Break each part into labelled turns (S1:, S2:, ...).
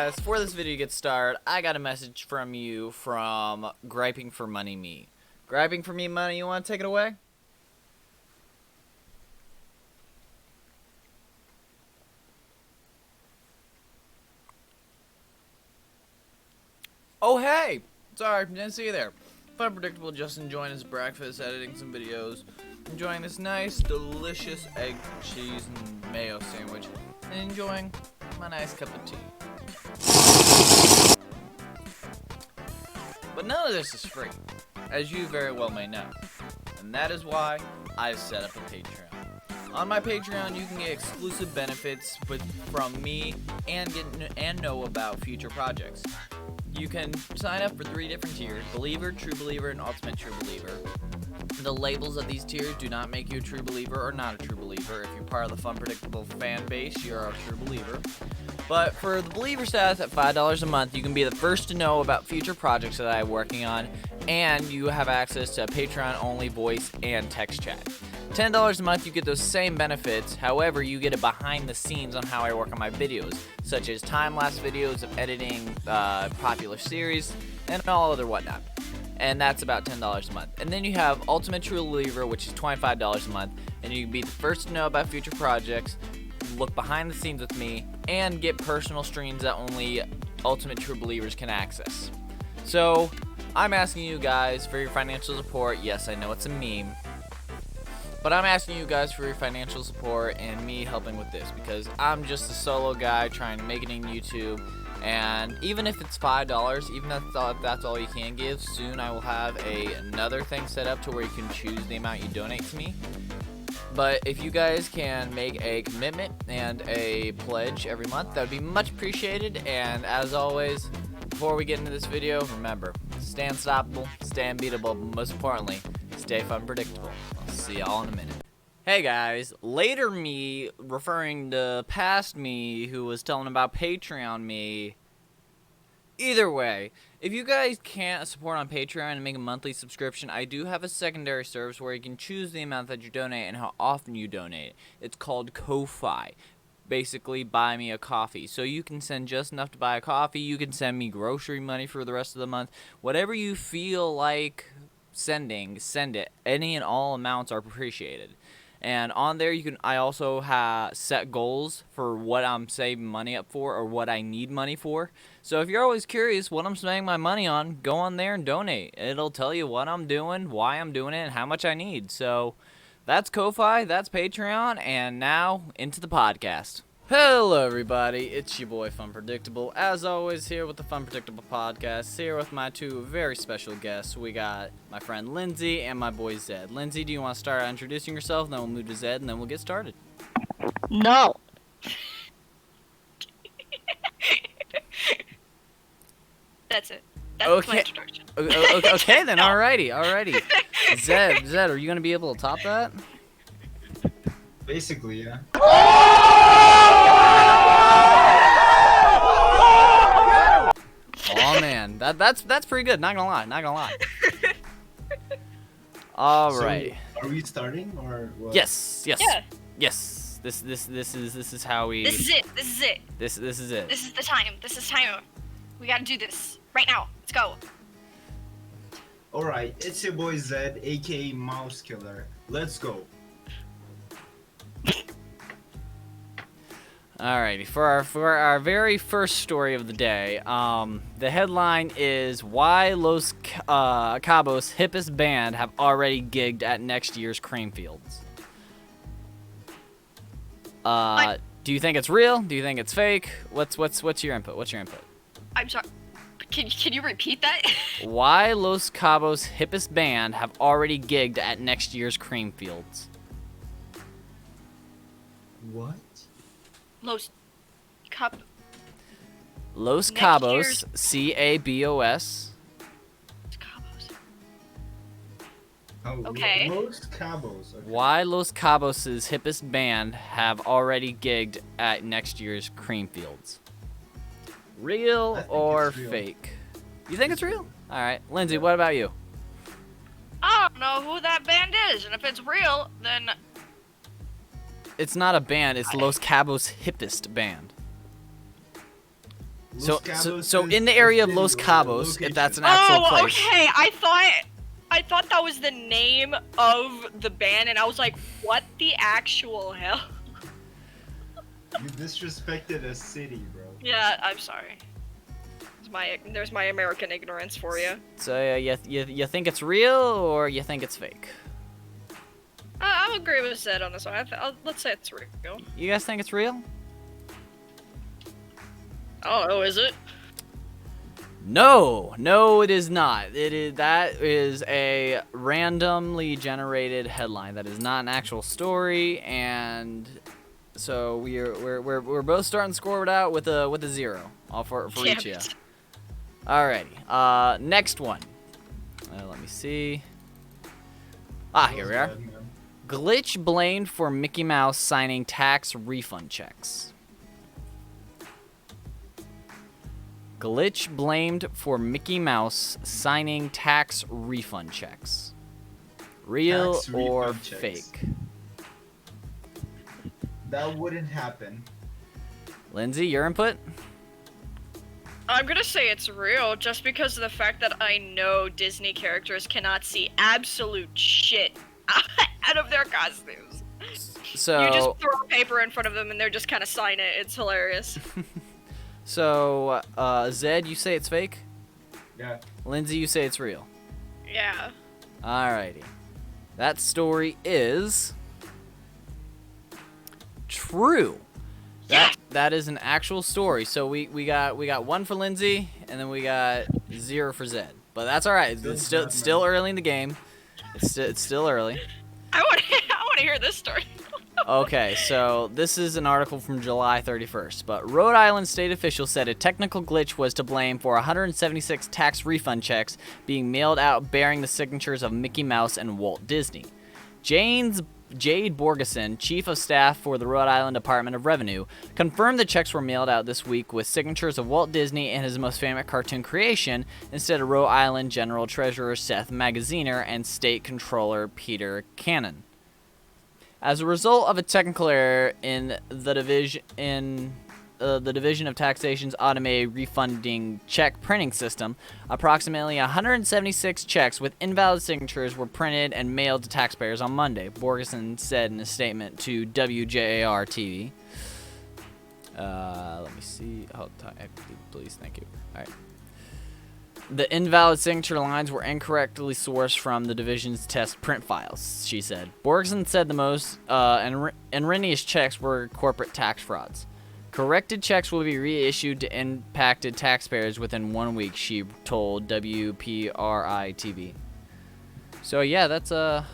S1: guys, before this video gets started, I got a message from you from Griping for Money Me. Griping for Me Money, you want to take it away? Oh hey! Sorry, didn't see you there. Funpredictable, just enjoying his breakfast, editing some videos, enjoying this nice, delicious egg, cheese, and mayo sandwich, and enjoying my nice cup of tea. But none of this is free, as you very well may know, and that is why I've set up a Patreon. On my Patreon, you can get exclusive benefits from me and know about future projects. You can sign up for 3 different tiers: Believer, True Believer, and Ultimate True Believer. The labels of these tiers do not make you a true believer or not a true believer. If you're part of the Funpredictable fan base, you're a true believer. But for the believer status at $5 a month, you can be the first to know about future projects that I'm working on, and you have access to Patreon-only voice and text chat. $10 a month, you get those same benefits. However, you get a behind the scenes on how I work on my videos, such as time-lapse videos of editing popular series and all other whatnot. And that's about $10 a month. And then you have Ultimate True Believer, which is $25 a month, and you can be the first to know about future projects, look behind the scenes with me, and get personal streams that only Ultimate True Believers can access. So, I'm asking you guys for your financial support. Yes, I know it's a meme, but I'm asking you guys for your financial support and me helping with this, because I'm just a solo guy trying to make it in YouTube. And even if it's $5, even if that's all you can give, soon I will have another thing set up to where you can choose the amount you donate to me. But if you guys can make a commitment and a pledge every month, that would be much appreciated. And as always, before we get into this video, remember, stay unstoppable, stay unbeatable, but most importantly, stay Funpredictable. I'll see y'all in a minute. Hey guys, later me, referring to past me who was telling about Patreon me. Either way, if you guys can't support on Patreon and make a monthly subscription, I do have a secondary service where you can choose the amount that you donate and how often you donate. It's called Ko-Fi. Basically, buy me a coffee. So you can send just enough to buy a coffee. You can send me grocery money for the rest of the month. Whatever you feel like sending, send it. Any and all amounts are appreciated. And on there, I also set goals for what I'm saving money up for or what I need money for. So if you're always curious what I'm spending my money on, go on there and donate. It'll tell you what I'm doing, why I'm doing it, and how much I need. So that's Ko-Fi, that's Patreon, and now into the podcast. Hello everybody, it's your boy Funpredictable, as always here with the Funpredictable podcast, here with my 2 very special guests. We got my friend Lindsay and my boy Zed. Lindsay, do you want to start introducing yourself, then we'll move to Zed, and then we'll get started?
S2: No. That's it. That's my introduction.
S1: Okay then, alrighty. Zed, are you going to be able to top that?
S3: Basically, yeah.
S1: Oh man, that's pretty good. Not gonna lie. All right.
S3: So, are we starting or what?
S1: Yes.
S2: Yeah.
S1: Yes. This is how we.
S2: This is it.
S1: This is it.
S2: This is the time. We gotta do this right now. Let's go.
S3: All right, it's your boy Zed, aka Mouse Killer. Let's go.
S1: Alrighty, for our very first story of the day, the headline is why Los Cabos' hippest band have already gigged at next year's Creamfields. Do you think it's real? Do you think it's fake? What's your input?
S2: I'm sorry. Can you repeat that?
S1: Why Los Cabos' hippest band have already gigged at next year's Creamfields.
S3: What?
S2: Los
S1: Cabos, C-A-B-O-S.
S2: Cabos.
S3: Oh,
S2: okay.
S3: Los Cabos. Okay.
S1: Why Los Cabos' hippest band have already gigged at next year's Creamfields. Real or fake? You think it's real? Alright. Lindsay, what about you?
S2: I don't know who that band is, and if it's real, then
S1: It's not a band, it's Los Cabos' hippest band. So in the area of Los Cabos, if that's an actual place.
S2: Okay. I thought that was the name of the band, and I was like, what the actual hell?
S3: You disrespected a city, bro.
S2: Yeah, I'm sorry. There's my American ignorance for you.
S1: So you think it's real or you think it's fake?
S2: I'll agree with Zed on this one. Let's say it's real.
S1: You guys think it's real?
S2: Oh, is it?
S1: No, it is not. That is a randomly generated headline. That is not an actual story, and so we're both starting to score it out with a 0, all for each of you. Alrighty. Next one. Let me see. Here we are. Glitch blamed for Mickey Mouse signing tax refund checks. Glitch blamed for Mickey Mouse signing tax refund checks. Real
S3: Tax
S1: or
S3: refund checks.
S1: fake?
S3: That wouldn't happen.
S1: Lindsay, your input?
S2: I'm gonna say it's real just because of the fact that I know Disney characters cannot see absolute shit out of their costumes.
S1: So
S2: You just throw paper in front of them and they're just kind of sign it. It's hilarious.
S1: So, Zed, you say it's fake?
S3: Yeah.
S1: Lindsay, you say it's real?
S2: Yeah.
S1: Alrighty. That story is true. That is an actual story. So we got 1 for Lindsay, and then we got 0 for Zed. But that's all right. It's still early in the game. It's still early.
S2: I want to hear this story.
S1: Okay, so this is an article from July 31st. But Rhode Island state officials said a technical glitch was to blame for 176 tax refund checks being mailed out bearing the signatures of Mickey Mouse and Walt Disney. Jade Borgeson, chief of staff for the Rhode Island Department of Revenue, confirmed the checks were mailed out this week with signatures of Walt Disney and his most famous cartoon creation instead of Rhode Island General Treasurer Seth Magaziner and State Controller Peter Cannon. As a result of a technical error in the Division of Taxation's automated refunding check printing system, approximately 176 checks with invalid signatures were printed and mailed to taxpayers on Monday, Borgeson said in a statement to WJAR TV. Let me see. Hold on, please, thank you. All right. The invalid signature lines were incorrectly sourced from the division's test print files, she said. Borgeson said the most erroneous checks were corporate tax frauds. Corrected checks will be reissued to impacted taxpayers within 1 week, she told WPRI TV. So yeah, that's the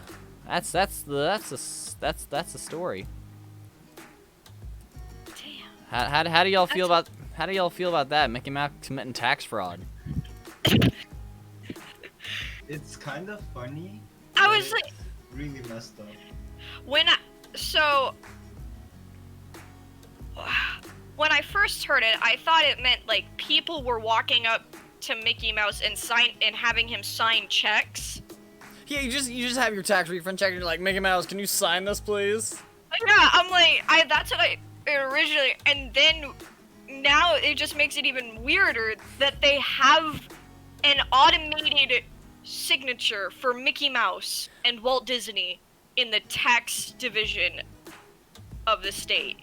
S1: story.
S2: Damn.
S1: How do y'all feel about that? Mickey Mouse committing tax fraud.
S3: It's kind of funny.
S2: I was like,
S3: really messed up.
S2: when I first heard it, I thought it meant like people were walking up to Mickey Mouse and having him sign checks.
S1: Yeah, you just have your tax refund check and you're like, Mickey Mouse, can you sign this, please?
S2: Yeah, I'm like, that's what I originally, and then now it just makes it even weirder that they have an automated signature for Mickey Mouse and Walt Disney in the tax division of the state.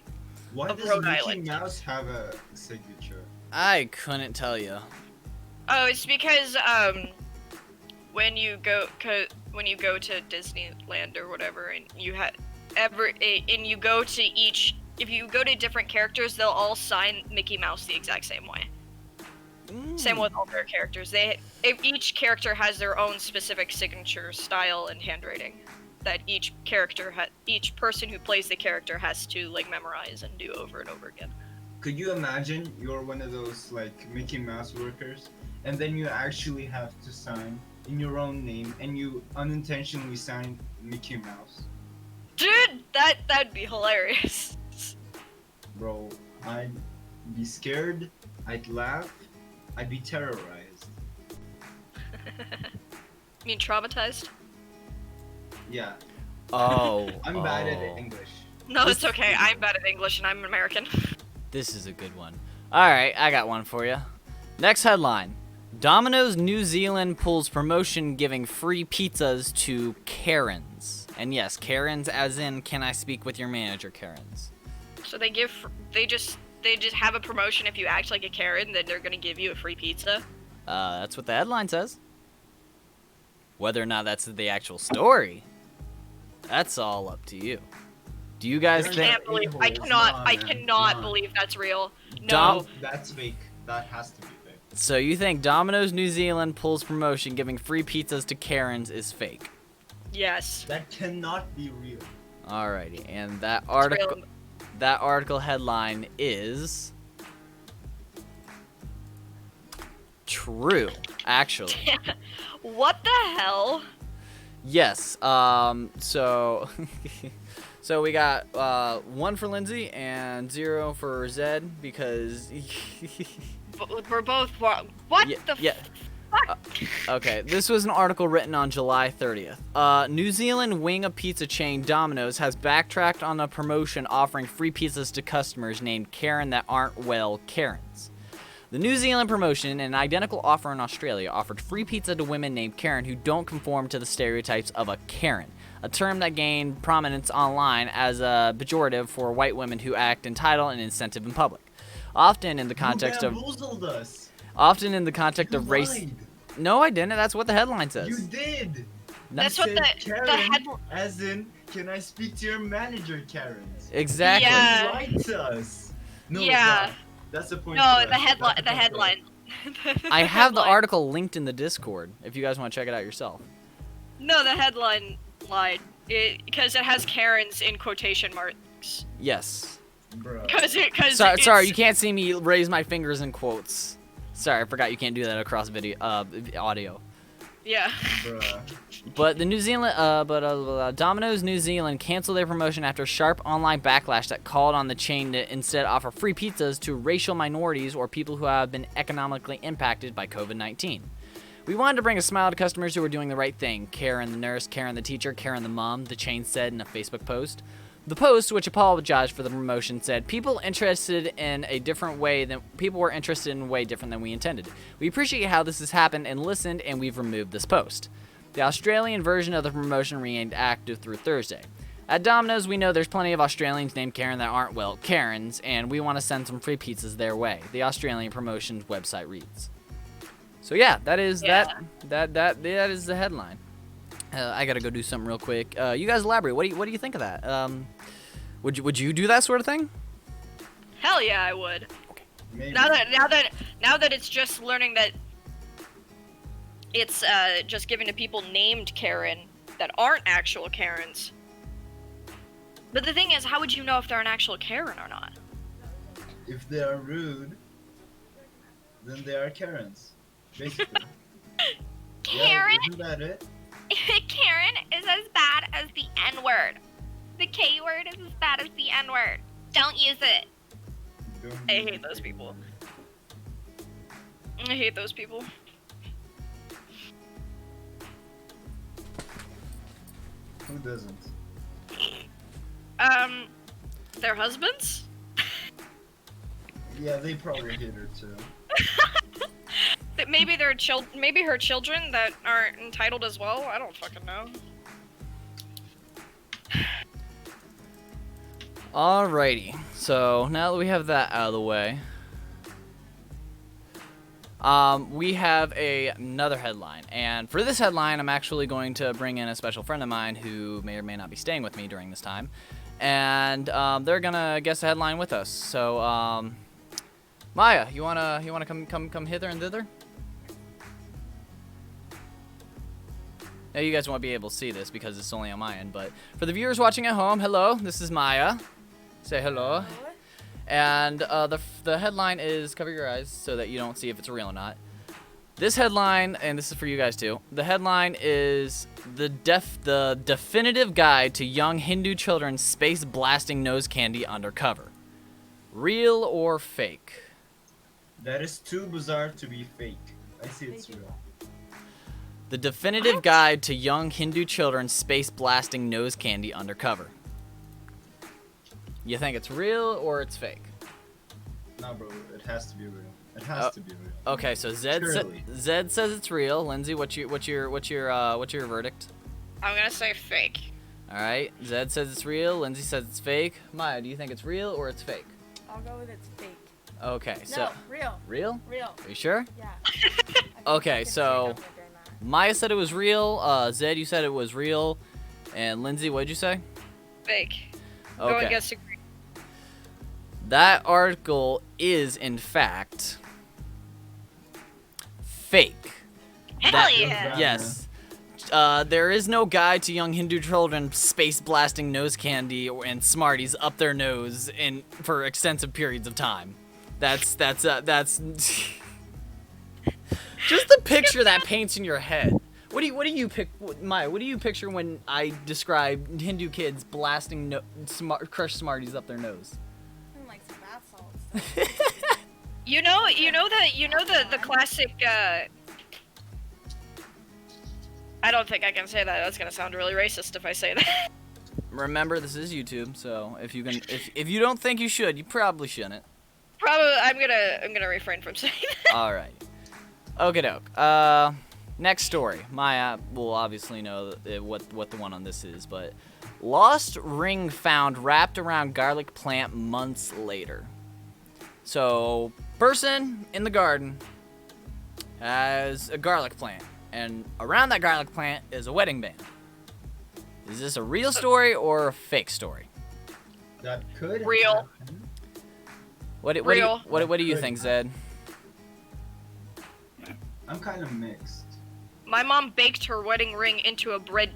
S3: Why
S2: of
S3: does
S2: Rhode
S3: Mickey
S2: Island.
S3: Mouse have a signature?
S1: I couldn't tell you.
S2: Oh, it's because when you go to Disneyland or whatever, and you go to if you go to different characters, they'll all sign Mickey Mouse the exact same way. Same with all their characters. Each character has their own specific signature style and handwriting that each person who plays the character has to like memorize and do over and over again.
S3: Could you imagine you're one of those like Mickey Mouse workers, and then you actually have to sign in your own name, and you unintentionally sign Mickey Mouse?
S2: Dude, that'd be hilarious.
S3: Bro, I'd be scared, I'd laugh, I'd be terrorized.
S2: You mean traumatized?
S3: Yeah.
S1: Oh.
S3: I'm bad at English.
S2: No, it's okay. I'm bad at English and I'm American.
S1: This is a good one. Alright, I got one for you. Next headline. Domino's New Zealand pulls promotion giving free pizzas to Karens. And yes, Karens as in, can I speak with your manager, Karens?
S2: So they just have a promotion if you act like a Karen, then they're gonna give you a free pizza.
S1: That's what the headline says. Whether or not that's the actual story, that's all up to you. Do you guys
S2: I
S1: think...
S2: can't believe. I cannot
S3: Nah.
S2: believe that's real. No.
S1: Dom-
S3: That's fake. That has to be fake.
S1: So you think Domino's New Zealand pulls promotion giving free pizzas to Karens is fake?
S2: Yes.
S3: That cannot be real.
S1: Alrighty, and
S2: Real.
S1: that article headline is true, actually.
S2: What the hell?
S1: Yes. So so we got 1 for Lindsay and 0 for Zed because
S2: We're both what? What
S1: Yeah,
S2: the?
S1: yeah. Okay, this was an article written on July 30th. New Zealand wing of pizza chain Domino's has backtracked on a promotion offering free pizzas to customers named Karen that aren't well Karens. The New Zealand promotion, an identical offer in Australia, offered free pizza to women named Karen who don't conform to the stereotypes of a Karen, a term that gained prominence online as a pejorative for white women who act entitled and incentive in public. Often in the context
S3: you
S1: of
S3: bamboozled us.
S1: race.
S3: Lied.
S1: No, I didn't. That's what the headline says.
S3: You did.
S2: That's
S3: You
S2: what
S3: said
S2: the
S3: Karen,
S2: head.
S3: as in, can I speak to your manager, Karen?
S1: Exactly.
S2: Yeah.
S3: You lied to us. No,
S2: Yeah.
S3: that's the point.
S2: No,
S3: for
S2: the
S3: us.
S2: headline.
S3: That's
S2: The
S3: point for us.
S2: headline.
S1: I have the
S2: headline.
S1: article linked in the Discord if you guys want to check it out yourself.
S2: No, the headline lied because it has Karens in quotation marks.
S1: Yes.
S3: Bruh.
S1: Sorry, you can't see me raise my fingers in quotes. Sorry, I forgot you can't do that across video, audio.
S2: Yeah.
S3: Bruh.
S1: But the Domino's New Zealand canceled their promotion after sharp online backlash that called on the chain to instead offer free pizzas to racial minorities or people who have been economically impacted by COVID-19. We wanted to bring a smile to customers who are doing the right thing. Karen the nurse, Karen the teacher, Karen the mom, the chain said in a Facebook post. The post, which apologized for the promotion, said people were interested in a way different than we intended. We appreciate how this has happened and listened, and we've removed this post. The Australian version of the promotion remained active through Thursday. At Domino's, we know there's plenty of Australians named Karen that aren't well Karens, and we want to send some free pizzas their way. The Australian promotion's website reads. So yeah, that is that is the headline. I gotta go do something real quick. You guys elaborate. What do you think of that? Would you do that sort of thing?
S2: Hell yeah, I would.
S3: Maybe.
S2: Now that it's just learning that it's just given to people named Karen that aren't actual Karens. But the thing is, how would you know if they're an actual Karen or not?
S3: If they are rude, then they are Karens. Basically.
S2: Karen,
S3: Yeah, isn't that it?
S2: Karen is as bad as the N-word. The K-word is as bad as the N-word. Don't use it.
S3: Don't
S2: I
S3: use
S2: hate
S3: it.
S2: those people. I hate those people.
S3: Who doesn't?
S2: Their husbands?
S3: Yeah, they probably hate her too.
S2: That maybe maybe her children that aren't entitled as well. I don't fucking know.
S1: Alrighty. So now that we have that out of the way, we have another headline, and for this headline, I'm actually going to bring in a special friend of mine who may or may not be staying with me during this time, and they're gonna guess the headline with us. So, Maya, you wanna come hither and thither? Now you guys won't be able to see this because it's only on my end, but for the viewers watching at home, hello, this is Maya. Say hello. And the headline is, cover your eyes so that you don't see if it's real or not. This headline, and this is for you guys too, the headline is the definitive guide to young Hindu children's space blasting nose candy undercover. Real or fake?
S3: That is too bizarre to be fake. I see it's real.
S1: The definitive guide to young Hindu children's space blasting nose candy undercover. You think it's real or it's fake?
S3: No, bro, it has to be real. It has to be real.
S1: Okay, so Zed says it's real. Lindsay, what's your verdict?
S2: I'm gonna say fake.
S1: All right, Zed says it's real. Lindsay says it's fake. Maya, do you think it's real or it's fake?
S4: I'll go with it's fake.
S1: Okay,
S4: No,
S1: so
S4: real.
S1: real?
S4: Real.
S1: Are you sure?
S4: Yeah.
S1: Okay, so Maya said it was real. Zed, you said it was real, and Lindsay, what'd you say?
S2: Fake.
S1: Okay.
S2: Going against the green.
S1: That article is, in fact, fake.
S2: Hell yeah!
S1: Yes. There is no guide to young Hindu children space blasting nose candy and Smarties up their nose for extensive periods of time. That's just the picture that paints in your head. What do you Maya? What do you picture when I describe Hindu kids blasting crushed Smarties up their nose?
S4: Like some bath salts.
S2: You know the classic. I don't think I can say that. That's gonna sound really racist if I say that.
S1: Remember, this is YouTube, so if you don't think you should, you probably shouldn't.
S2: Probably, I'm gonna refrain from saying that.
S1: All right. Okie doke. Next story. Maya will obviously know what the one on this is, but lost ring found wrapped around garlic plant months later. So, person in the garden has a garlic plant, and around that garlic plant is a wedding band. Is this a real story or a fake story?
S3: That could
S2: Real.
S3: happen.
S1: What do you think, Zed?
S3: I'm kind of mixed.
S2: My mom baked her wedding ring into a bread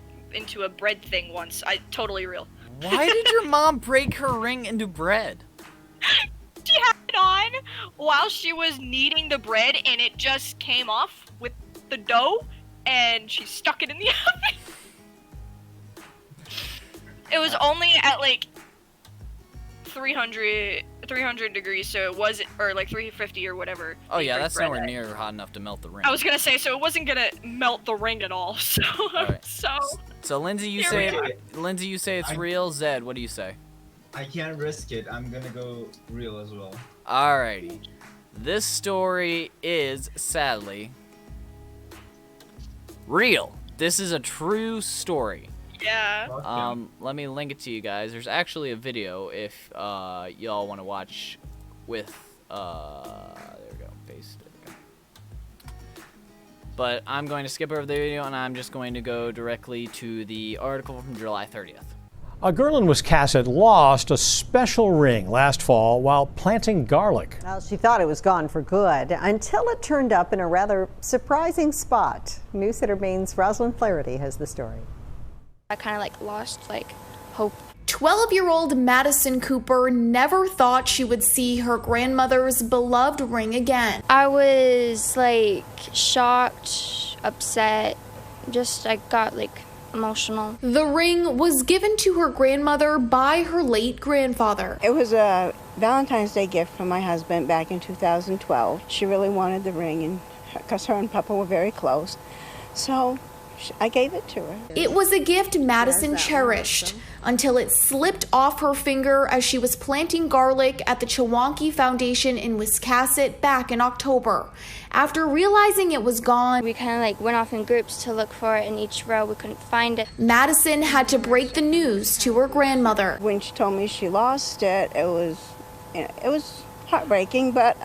S2: thing once. Totally real.
S1: Why did your mom break her ring into bread?
S2: She had it on while she was kneading the bread, and it just came off with the dough, and she stuck it in the oven. It was only at like 300 degrees, so it wasn't, or like 350 or whatever.
S1: Oh yeah, that's nowhere
S2: bread.
S1: near hot enough to melt the ring.
S2: I was gonna say, so it wasn't gonna melt the ring at all. So,
S1: Alright.
S2: so
S1: Lindsay, you say it's real. Zed, what do you say?
S3: I can't risk it. I'm gonna go real as well.
S1: Alrighty. This story is, sadly, real. This is a true story.
S2: yeah.
S1: Let me link it to you guys. There's actually a video if y'all want to watch with there we go, paste. There we go. But I'm going to skip over the video and I'm just going to go directly to the article from July 30th.
S5: A girl in Wiscasset lost a special ring last fall while planting garlic.
S6: Well, she thought it was gone for good until it turned up in a rather surprising spot. News Center Maine's Rosalind Flaherty has the story.
S7: I kind of lost hope.
S8: 12-year-old Madison Cooper never thought she would see her grandmother's beloved ring again.
S7: I was shocked, upset, I got emotional.
S8: The ring was given to her grandmother by her late grandfather.
S9: It was a Valentine's Day gift from my husband back in 2012. She really wanted the ring, and because her and Papa were very close, so I gave it to her.
S8: It was a gift Madison cherished until it slipped off her finger as she was planting garlic at the Chewonki Foundation in Wiscasset back in October. After realizing it was gone,
S7: We kind of went off in groups to look for it in each row. We couldn't find it.
S8: Madison had to break the news to her grandmother.
S9: When she told me she lost it, it was heartbreaking, but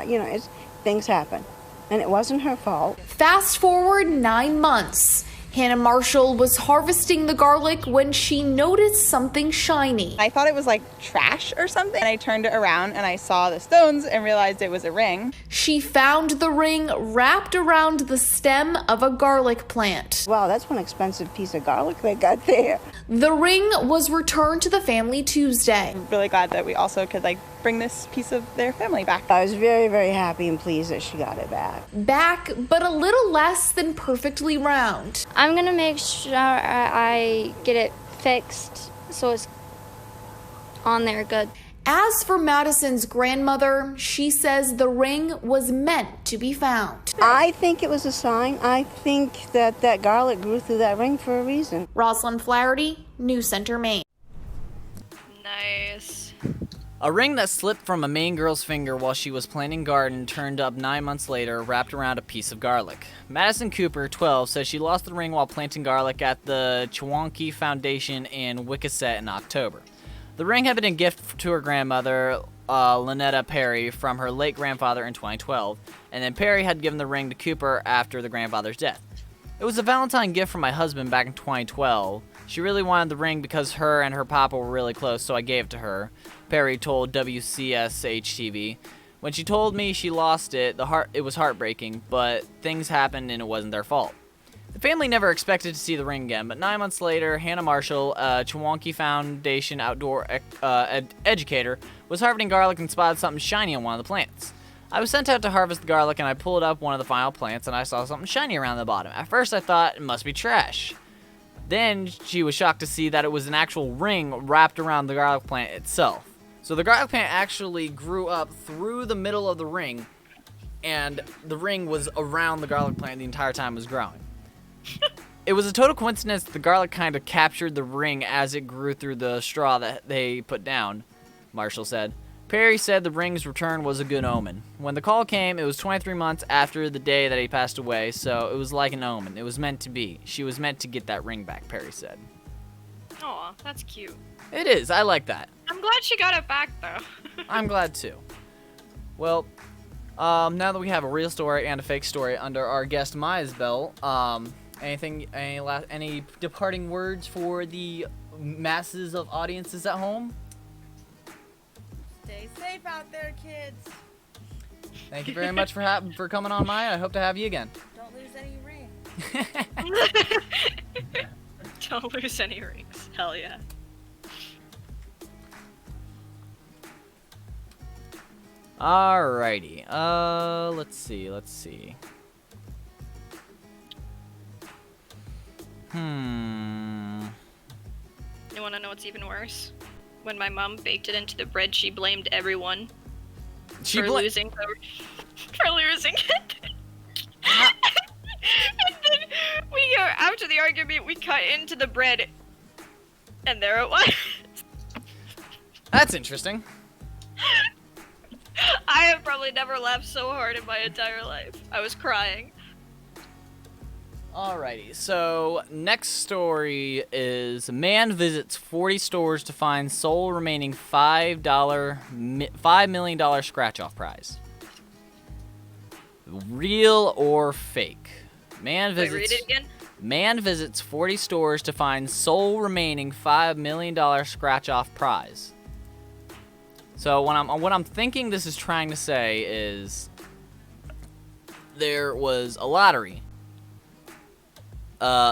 S9: things happen, and it wasn't her fault.
S8: Fast forward 9 months. Hannah Marshall was harvesting the garlic when she noticed something shiny.
S10: I thought it was trash or something, and I turned it around and I saw the stones and realized it was a ring.
S8: She found the ring wrapped around the stem of a garlic plant.
S9: Wow, that's one expensive piece of garlic they got there.
S8: The ring was returned to the family Tuesday.
S10: I'm really glad that we also could bring this piece of their family back.
S9: I was very, very happy and pleased that she got it back.
S8: Back, but a little less than perfectly round.
S7: I'm gonna make sure I get it fixed so it's on there good.
S8: As for Madison's grandmother, she says the ring was meant to be found.
S9: I think it was a sign. I think that garlic grew through that ring for a reason.
S8: Rosalind Flaherty, News Center, Maine.
S2: Nice.
S1: A ring that slipped from a Maine girl's finger while she was planting garden turned up 9 months later, wrapped around a piece of garlic. Madison Cooper, 12, says she lost the ring while planting garlic at the Chewonki Foundation in Wickaset in October. The ring had been a gift to her grandmother, Lynetta Perry, from her late grandfather in 2012, and then Perry had given the ring to Cooper after the grandfather's death. It was a Valentine gift from my husband back in 2012. She really wanted the ring because her and her papa were really close, so I gave it to her, Perry told WCSH-TV. When she told me she lost it, it was heartbreaking, but things happened and it wasn't their fault. The family never expected to see the ring again, but 9 months later, Hannah Marshall, a Chewonki Foundation outdoor educator, was harvesting garlic and spotted something shiny on one of the plants. I was sent out to harvest the garlic, and I pulled up one of the final plants, and I saw something shiny around the bottom. At first, I thought it must be trash. Then she was shocked to see that it was an actual ring wrapped around the garlic plant itself. So the garlic plant actually grew up through the middle of the ring, and the ring was around the garlic plant the entire time it was growing. It was a total coincidence that the garlic kind of captured the ring as it grew through the straw that they put down, Marshall said. Perry said the ring's return was a good omen. When the call came, it was 23 months after the day that he passed away, so it was like an omen. It was meant to be. She was meant to get that ring back, Perry said.
S2: Aw, that's cute.
S1: It is. I like that.
S2: I'm glad she got it back, though.
S1: I'm glad, too. Well, now that we have a real story and a fake story under our guest Maya's belt, any departing words for the masses of audiences at home?
S4: Stay safe out there, kids.
S1: Thank you very much for coming on, Maya. I hope to have you again.
S4: Don't lose any rings.
S2: Don't lose any rings. Hell yeah.
S1: Alrighty. Let's see.
S2: You wanna know what's even worse? When my mom baked it into the bread, she blamed everyone for losing it. And then we go after the argument, we cut into the bread, and there it was.
S1: That's interesting.
S2: I have probably never laughed so hard in my entire life. I was crying.
S1: Alrighty, so next story is man visits 40 stores to find sole remaining $5 million scratch-off prize. Real or fake? Man
S2: Wait, read it again?
S1: Man visits 40 stores to find sole remaining $5 million scratch-off prize. So what I'm thinking this is trying to say is there was a lottery.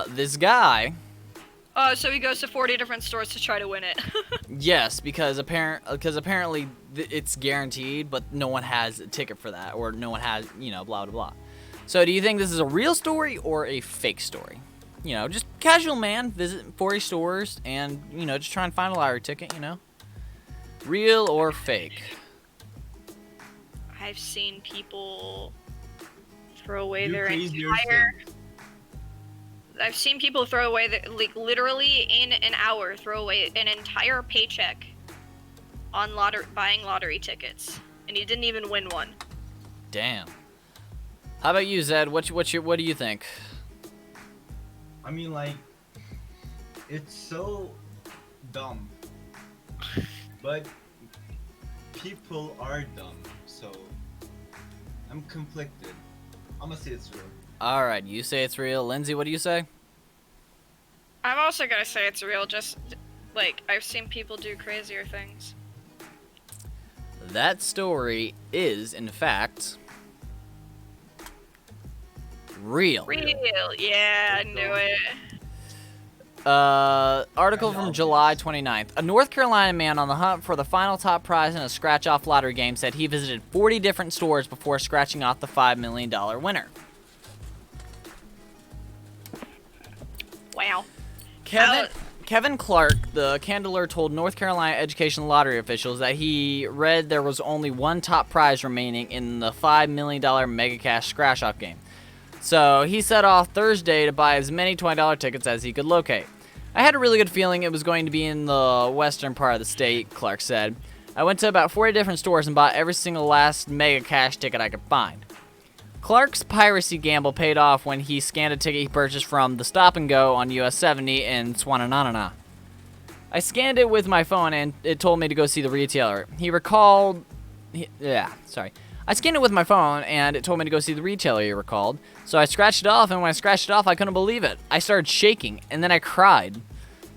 S1: This guy.
S2: Oh, so he goes to 40 different stores to try to win it.
S1: Yes, because apparently it's guaranteed, but no one has a ticket for that, or no one has, blah, blah, blah. So do you think this is a real story or a fake story? Just casual man visit 40 stores and, just try and find a lottery ticket, Real or fake?
S2: I've seen people throw away
S3: You
S2: their
S3: crazy or
S2: entire...
S3: fake?
S2: I've seen people throw away, literally in an hour, throw away an entire paycheck on buying lottery tickets. And he didn't even win one.
S1: Damn. How about you, Zed? What do you think?
S3: I mean, it's so dumb. But people are dumb, so I'm conflicted. I'm gonna say it's real.
S1: Alright, you say it's real. Lindsay, what do you say?
S2: I'm also gonna say it's real, just, I've seen people do crazier things.
S1: That story is, in fact, real.
S2: Real, yeah, I knew it.
S1: Article from July 29th. A North Carolina man on the hunt for the final top prize in a scratch-off lottery game said he visited 40 different stores before scratching off the $5 million winner.
S2: Wow.
S1: Kevin Clark, the Candler, told North Carolina education lottery officials that he read there was only one top prize remaining in the $5 million Mega Cash scratch-off game. So he set off Thursday to buy as many $20 tickets as he could locate. I had a really good feeling it was going to be in the western part of the state, Clark said. I went to about 40 different stores and bought every single last Mega Cash ticket I could find. Clark's piracy gamble paid off when he scanned a ticket he purchased from the Stop and Go on US 70 in Swananana. I scanned it with my phone and it told me to go see the retailer. I scanned it with my phone and it told me to go see the retailer, he recalled. So I scratched it off, and when I scratched it off, I couldn't believe it. I started shaking, and then I cried.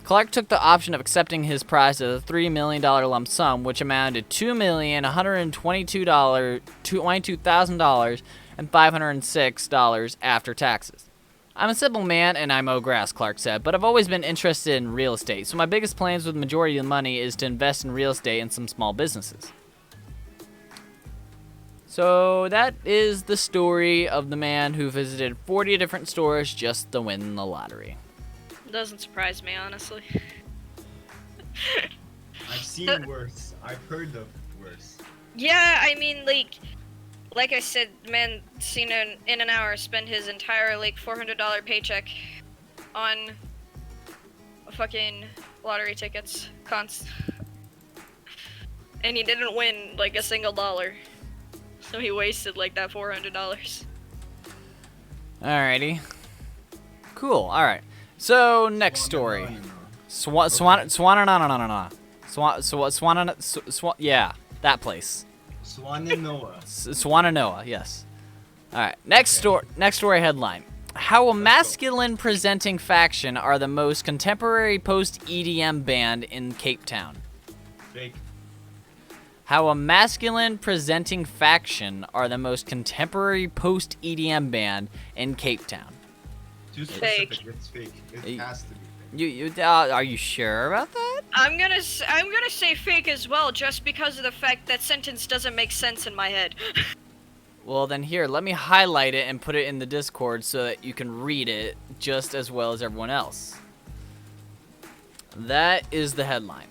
S1: Clark took the option of accepting his prize as a $3 million lump sum, which amounted to $2,122,000 and $506 after taxes. I'm a simple man and I mow grass, Clark said, but I've always been interested in real estate, so my biggest plans with the majority of the money is to invest in real estate and some small businesses. So that is the story of the man who visited 40 different stores just to win the lottery.
S2: Doesn't surprise me, honestly.
S3: I've seen worse. I've heard of worse.
S2: Yeah, I mean, like I said, man, seen in an hour spend his entire $400 paycheck on fucking lottery tickets, and he didn't win a single dollar. So he wasted that $400.
S1: Alrighty. Cool. Alright. So next story. Yeah, that place. Swananoa, yes. Alright. Next story headline. How a masculine presenting faction are the most contemporary post-EDM band in Cape Town.
S3: Fake.
S1: How a masculine presenting faction are the most contemporary post-EDM band in Cape Town.
S3: Too specific.
S2: Fake.
S3: It's fake. It has to be fake.
S1: Are you sure about that?
S2: I'm gonna say fake as well, just because of the fact that sentence doesn't make sense in my head.
S1: Well, then here, let me highlight it and put it in the Discord so that you can read it just as well as everyone else. That is the headline.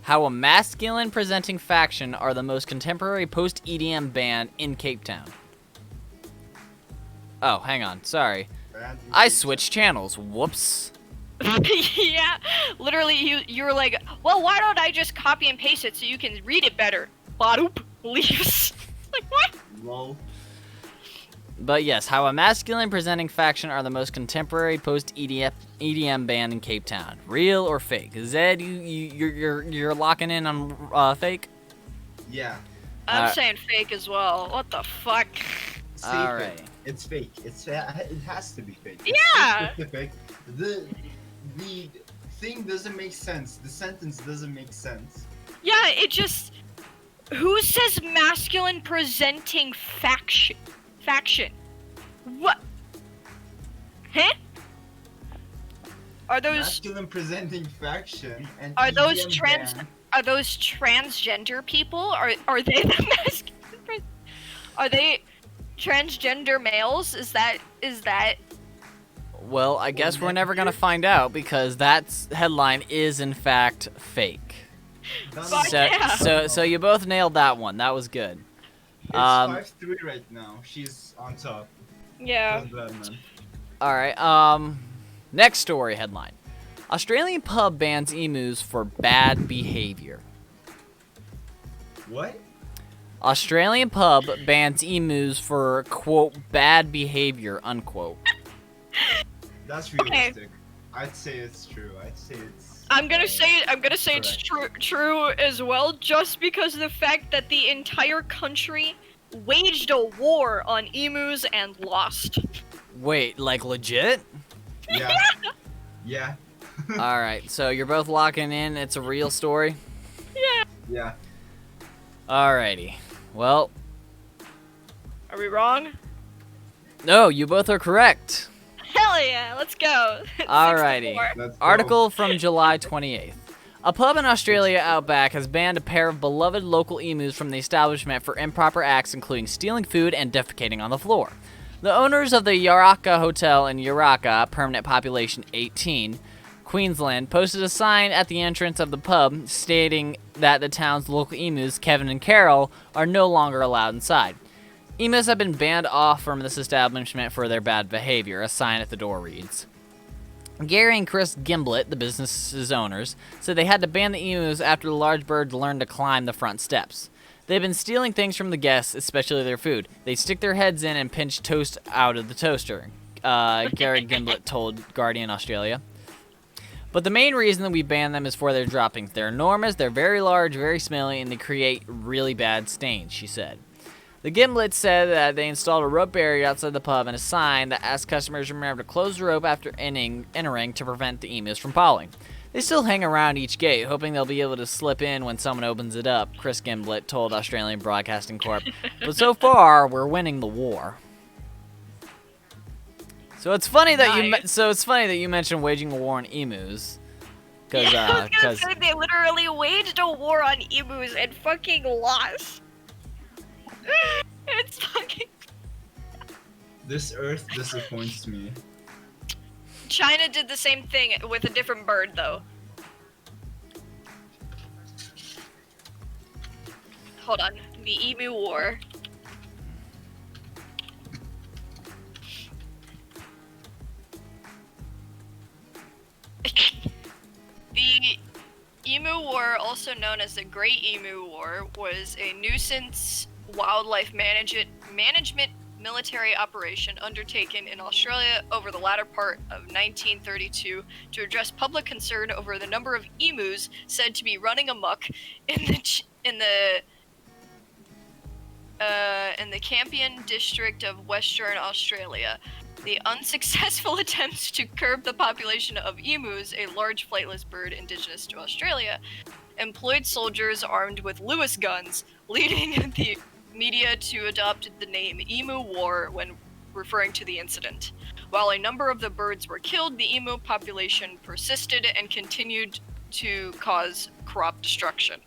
S1: How a masculine presenting faction are the most contemporary post-EDM band in Cape Town. Oh, hang on. Sorry. I switched channels. Whoops.
S2: Yeah, literally, you were like, well, why don't I just copy and paste it so you can read it better? Badoop, leaves. What?
S3: Lol.
S1: But yes, how a masculine presenting faction are the most contemporary post-EDM band in Cape Town. Real or fake? Zed, you're locking in on fake?
S3: Yeah.
S2: I'm saying fake as well. What the fuck?
S1: All right.
S3: It's fake. It has to be fake.
S2: Yeah.
S3: It's fake. The thing doesn't make sense. The sentence doesn't make sense.
S2: Yeah, it just. Who says masculine presenting faction? What? Huh? Are those
S3: masculine presenting faction and
S2: are those
S3: EDM band.
S2: are those transgender people? Are they the masculine? Are they transgender males? Is that?
S1: Well, I guess we're never gonna find out because that headline is in fact fake. So you both nailed that one. That was good.
S3: It's 5-3 right now. She's on top.
S2: Yeah.
S3: Bad, man.
S1: All right. Next story headline. Australian pub bans emus for bad behavior.
S3: What?
S1: Australian pub bans emus for, quote, bad behavior, unquote.
S3: That's realistic. I'd say it's true.
S2: I'm gonna say it's true as well, just because of the fact that the entire country waged a war on emus and lost.
S1: Wait, like legit?
S3: Yeah. Yeah.
S1: All right, so you're both locking in. It's a real story.
S2: Yeah.
S3: Yeah.
S1: Alrighty. Well.
S2: Are we wrong?
S1: No, you both are correct.
S2: Hell yeah, let's go.
S1: Alrighty. Article from July 28th. A pub in Australia Outback has banned a pair of beloved local emus from the establishment for improper acts including stealing food and defecating on the floor. The owners of the Yaraka Hotel in Yaraka, permanent population 18, Queensland, posted a sign at the entrance of the pub stating that the town's local emus, Kevin and Carol, are no longer allowed inside. Emus have been banned off from this establishment for their bad behavior, a sign at the door reads. Gary and Chris Gimblett, the business's owners, said they had to ban the emus after the large birds learned to climb the front steps. They've been stealing things from the guests, especially their food. They stick their heads in and pinch toast out of the toaster, Gary Gimblett told Guardian Australia. But the main reason that we ban them is for their droppings. They're enormous, they're very large, very smelly, and they create really bad stains, she said. The Gimblets said that they installed a rope barrier outside the pub and a sign that asked customers to remember to close the rope after entering to prevent the emus from falling. They still hang around each gate, hoping they'll be able to slip in when someone opens it up, Chris Gimblett told Australian Broadcasting Corp. But so far, we're winning the war. So it's funny that you mentioned waging a war on emus.
S2: I was gonna say they literally waged a war on emus and fucking lost. It's fucking.
S3: This Earth disappoints me.
S2: China did the same thing with a different bird, though. Hold on, the emu war. The Emu War, also known as the Great Emu War, was a nuisance wildlife management military operation undertaken in Australia over the latter part of 1932 to address public concern over the number of emus said to be running amok in the Campion district of Western Australia. The unsuccessful attempts to curb the population of emus, a large flightless bird indigenous to Australia, employed soldiers armed with Lewis guns, leading the media to adopt the name Emu War when referring to the incident. While a number of the birds were killed, the emu population persisted and continued to cause crop destruction.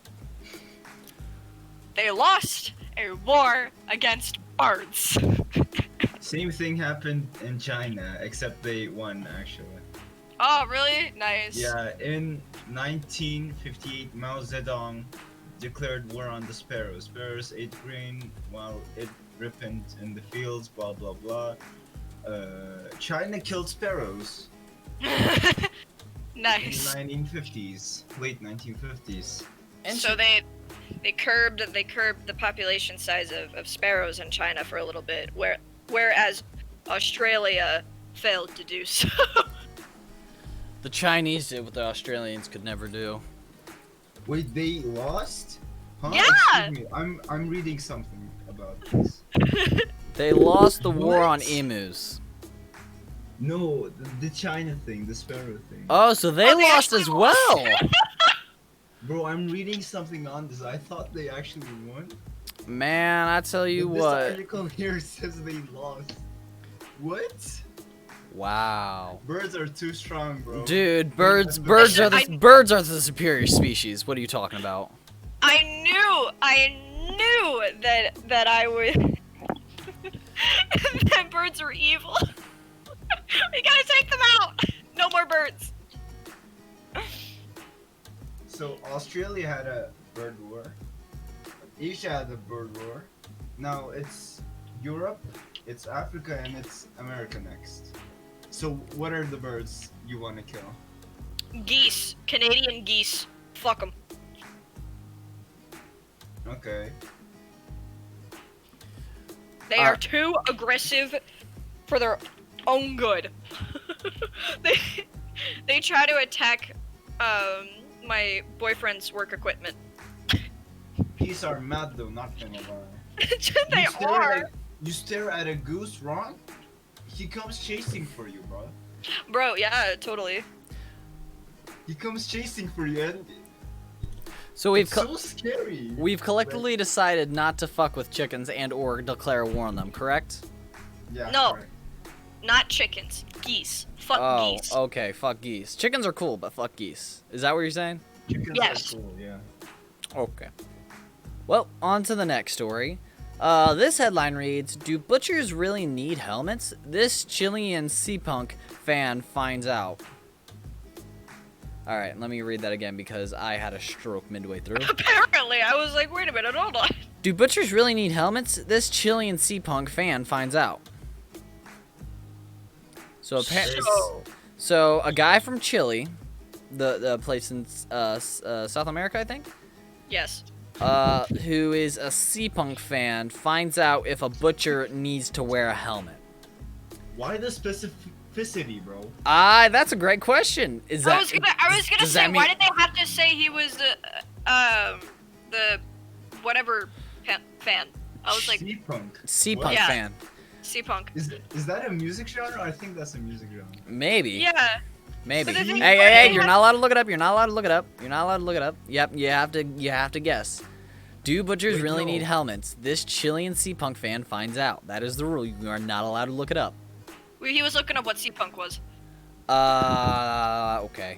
S2: They lost a war against birds.
S3: Same thing happened in China, except they won, actually.
S2: Oh, really? Nice.
S3: Yeah, in 1958, Mao Zedong declared war on the sparrows. Sparrows ate grain while it ripened in the fields, blah blah blah. China killed sparrows.
S2: Nice.
S3: In the 1950s, late 1950s.
S2: And so they curbed the population size of sparrows in China for a little bit, whereas Australia failed to do so.
S1: The Chinese did what the Australians could never do.
S3: Wait, they lost? Huh?
S2: Yeah!
S3: Excuse me, I'm reading something about this.
S1: They lost the war on emus.
S3: No, the China thing, the sparrow thing.
S1: Oh, so they lost as well.
S3: Bro, I'm reading something on this. I thought they actually won.
S1: Man, I tell you
S3: This
S1: what.
S3: article here says they lost. What?
S1: Wow.
S3: Birds are too strong, bro.
S1: Dude, birds are the superior species. What are you talking about?
S2: I knew that I would that birds were evil. We gotta take them out. No more birds.
S3: So Australia had a bird war. Asia had a bird war. Now it's Europe, it's Africa, and it's America next. So what are the birds you want to kill?
S2: Geese. Canadian geese. Fuck them.
S3: Okay.
S2: They are too aggressive for their own good. they try to attack my boyfriend's work equipment.
S3: Geese are mad though, not gonna lie.
S2: They are.
S3: You stare at a goose wrong, he comes chasing for you, bro.
S2: Bro, yeah, totally.
S3: He comes chasing for you, and
S1: So
S3: it's so scary.
S1: We've collectively decided not to fuck with chickens and or declare war on them, correct?
S3: Yeah.
S2: No,
S3: correct.
S2: not chickens. Geese. Fuck geese.
S1: Okay, fuck geese. Chickens are cool, but fuck geese. Is that what you're saying?
S3: Chickens
S2: Yes.
S3: are cool, yeah.
S1: Okay. Well, on to the next story. This headline reads, "Do butchers really need helmets? This Chilean sea-punk fan finds out." Alright, let me read that again because I had a stroke midway through.
S2: Apparently, I was like, wait a minute, hold on.
S1: Do butchers really need helmets? This Chilean sea-punk fan finds out. So a guy from Chile, the place in South America, I think.
S2: Yes.
S1: Who is a Sea-Punk fan, finds out if a butcher needs to wear a helmet.
S3: Why the specificity, bro?
S1: That's a great question. Is that?
S2: I was gonna say, why did they have to say he was the whatever fan? I was like,
S3: Sea-Punk.
S1: Sea-Punk
S2: Yeah.
S1: fan.
S2: Sea-Punk.
S3: Is that a music genre? I think that's a music genre.
S1: Maybe.
S2: Yeah.
S1: Maybe.
S2: But the thing is,
S1: Hey, you're not allowed to look it up. You're not allowed to look it up. You're not allowed to look it up. Yep, you have to guess. Do butchers
S3: Wait,
S1: really
S3: no.
S1: need helmets? This Chilean Sea-Punk fan finds out. That is the rule. You are not allowed to look it up.
S2: He was looking up what Sea-Punk was.
S1: Okay.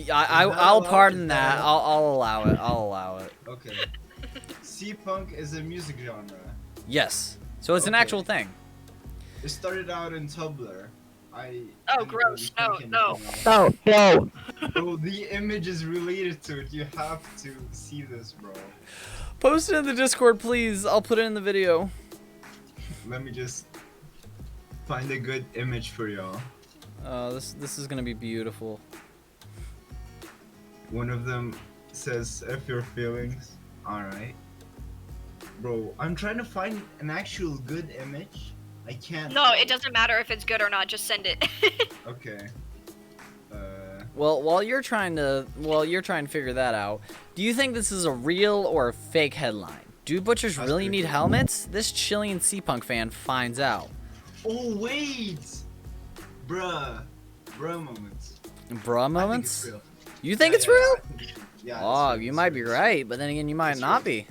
S1: I'll pardon that. I'll allow it. I'll allow it.
S3: Okay. Sea-Punk is a music genre.
S1: Yes. So it's an
S3: Okay.
S1: actual thing.
S3: It started out in Tumblr.
S2: Oh, gross. No, no.
S3: Oh, no. Bro, the image is related to it. You have to see this, bro.
S1: Post it in the Discord, please. I'll put it in the video.
S3: Let me just find a good image for y'all.
S1: This is gonna be beautiful.
S3: One of them says, F your feelings. Alright. Bro, I'm trying to find an actual good image. I can't.
S2: No, it doesn't matter if it's good or not. Just send it.
S3: Okay.
S1: Well, while you're trying to figure that out, do you think this is a real or a fake headline? Do butchers really need helmets? This Chilean Sea-Punk fan finds out.
S3: Oh wait, bruh moments.
S1: Bruh moments?
S3: I think it's real.
S1: You think
S3: Yeah,
S1: it's
S3: yeah,
S1: real?
S3: I think it's real. Yeah.
S1: Oh,
S3: it's real,
S1: you
S3: it's
S1: might
S3: real.
S1: be right, but then again, you might
S3: It's
S1: not
S3: real.
S1: be.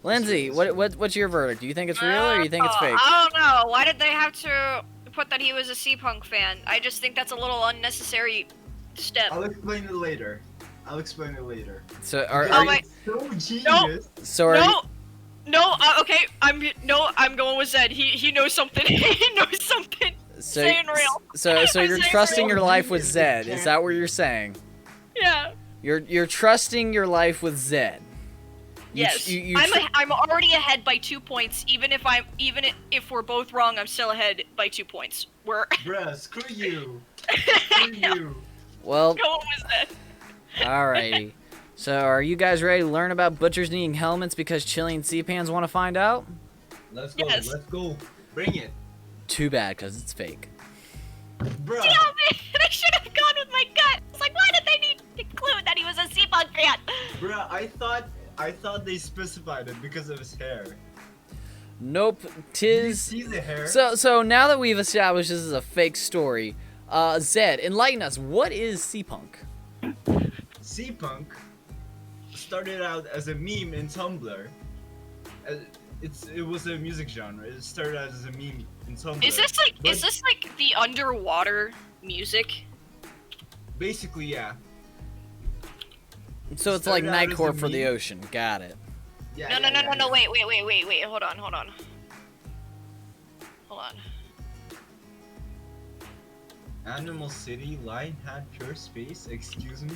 S1: Lindsay, what's your verdict? Do you think it's real or you think it's fake?
S2: I don't know. Why did they have to put that he was a Sea-Punk fan? I just think that's a little unnecessary step.
S3: I'll explain it later.
S1: So are
S2: Oh
S1: you,
S2: my-
S3: So genius.
S1: so are you,
S2: Okay. I'm going with Zed. He knows something. He knows something.
S1: so
S2: saying real.
S1: so
S2: I'm
S1: you're
S2: saying
S1: trusting
S2: real.
S1: your life with Zed? Is that what you're saying?
S2: Yeah.
S1: You're trusting your life with Zed.
S2: Yes.
S1: You
S2: I'm already ahead by 2 points. Even if we're both wrong, I'm still ahead by 2 points. We're
S3: Bruh, screw you. Screw you.
S1: well,
S2: going with Zed.
S1: alrighty. So are you guys ready to learn about butchers needing helmets because Chilean Sea-Pans want to find out?
S3: Let's go.
S2: Yes.
S3: Let's go. Bring it.
S1: Too bad, because it's fake.
S3: Bruh.
S2: Damn it! I should have gone with my gut. It's like, why did they need to include that he was a Sea-Punk fan?
S3: Bruh, I thought they specified it because of his hair.
S1: Nope,
S3: Did you
S1: tis...
S3: see the hair?
S1: So now that we've established this is a fake story, Zed, enlighten us. What is Sea-Punk?
S3: Sea-Punk started out as a meme in Tumblr. It was a music genre. It started out as a meme in Tumblr.
S2: Is this like the underwater music?
S3: Basically, yeah.
S1: So it's like
S3: Started out as a
S1: Nightcore for the
S3: meme.
S1: ocean. Got it.
S3: Yeah.
S2: No,
S3: yeah, yeah.
S2: wait. Hold on. Hold on.
S3: Animal City, Lion Hat, Pure Space. Excuse me.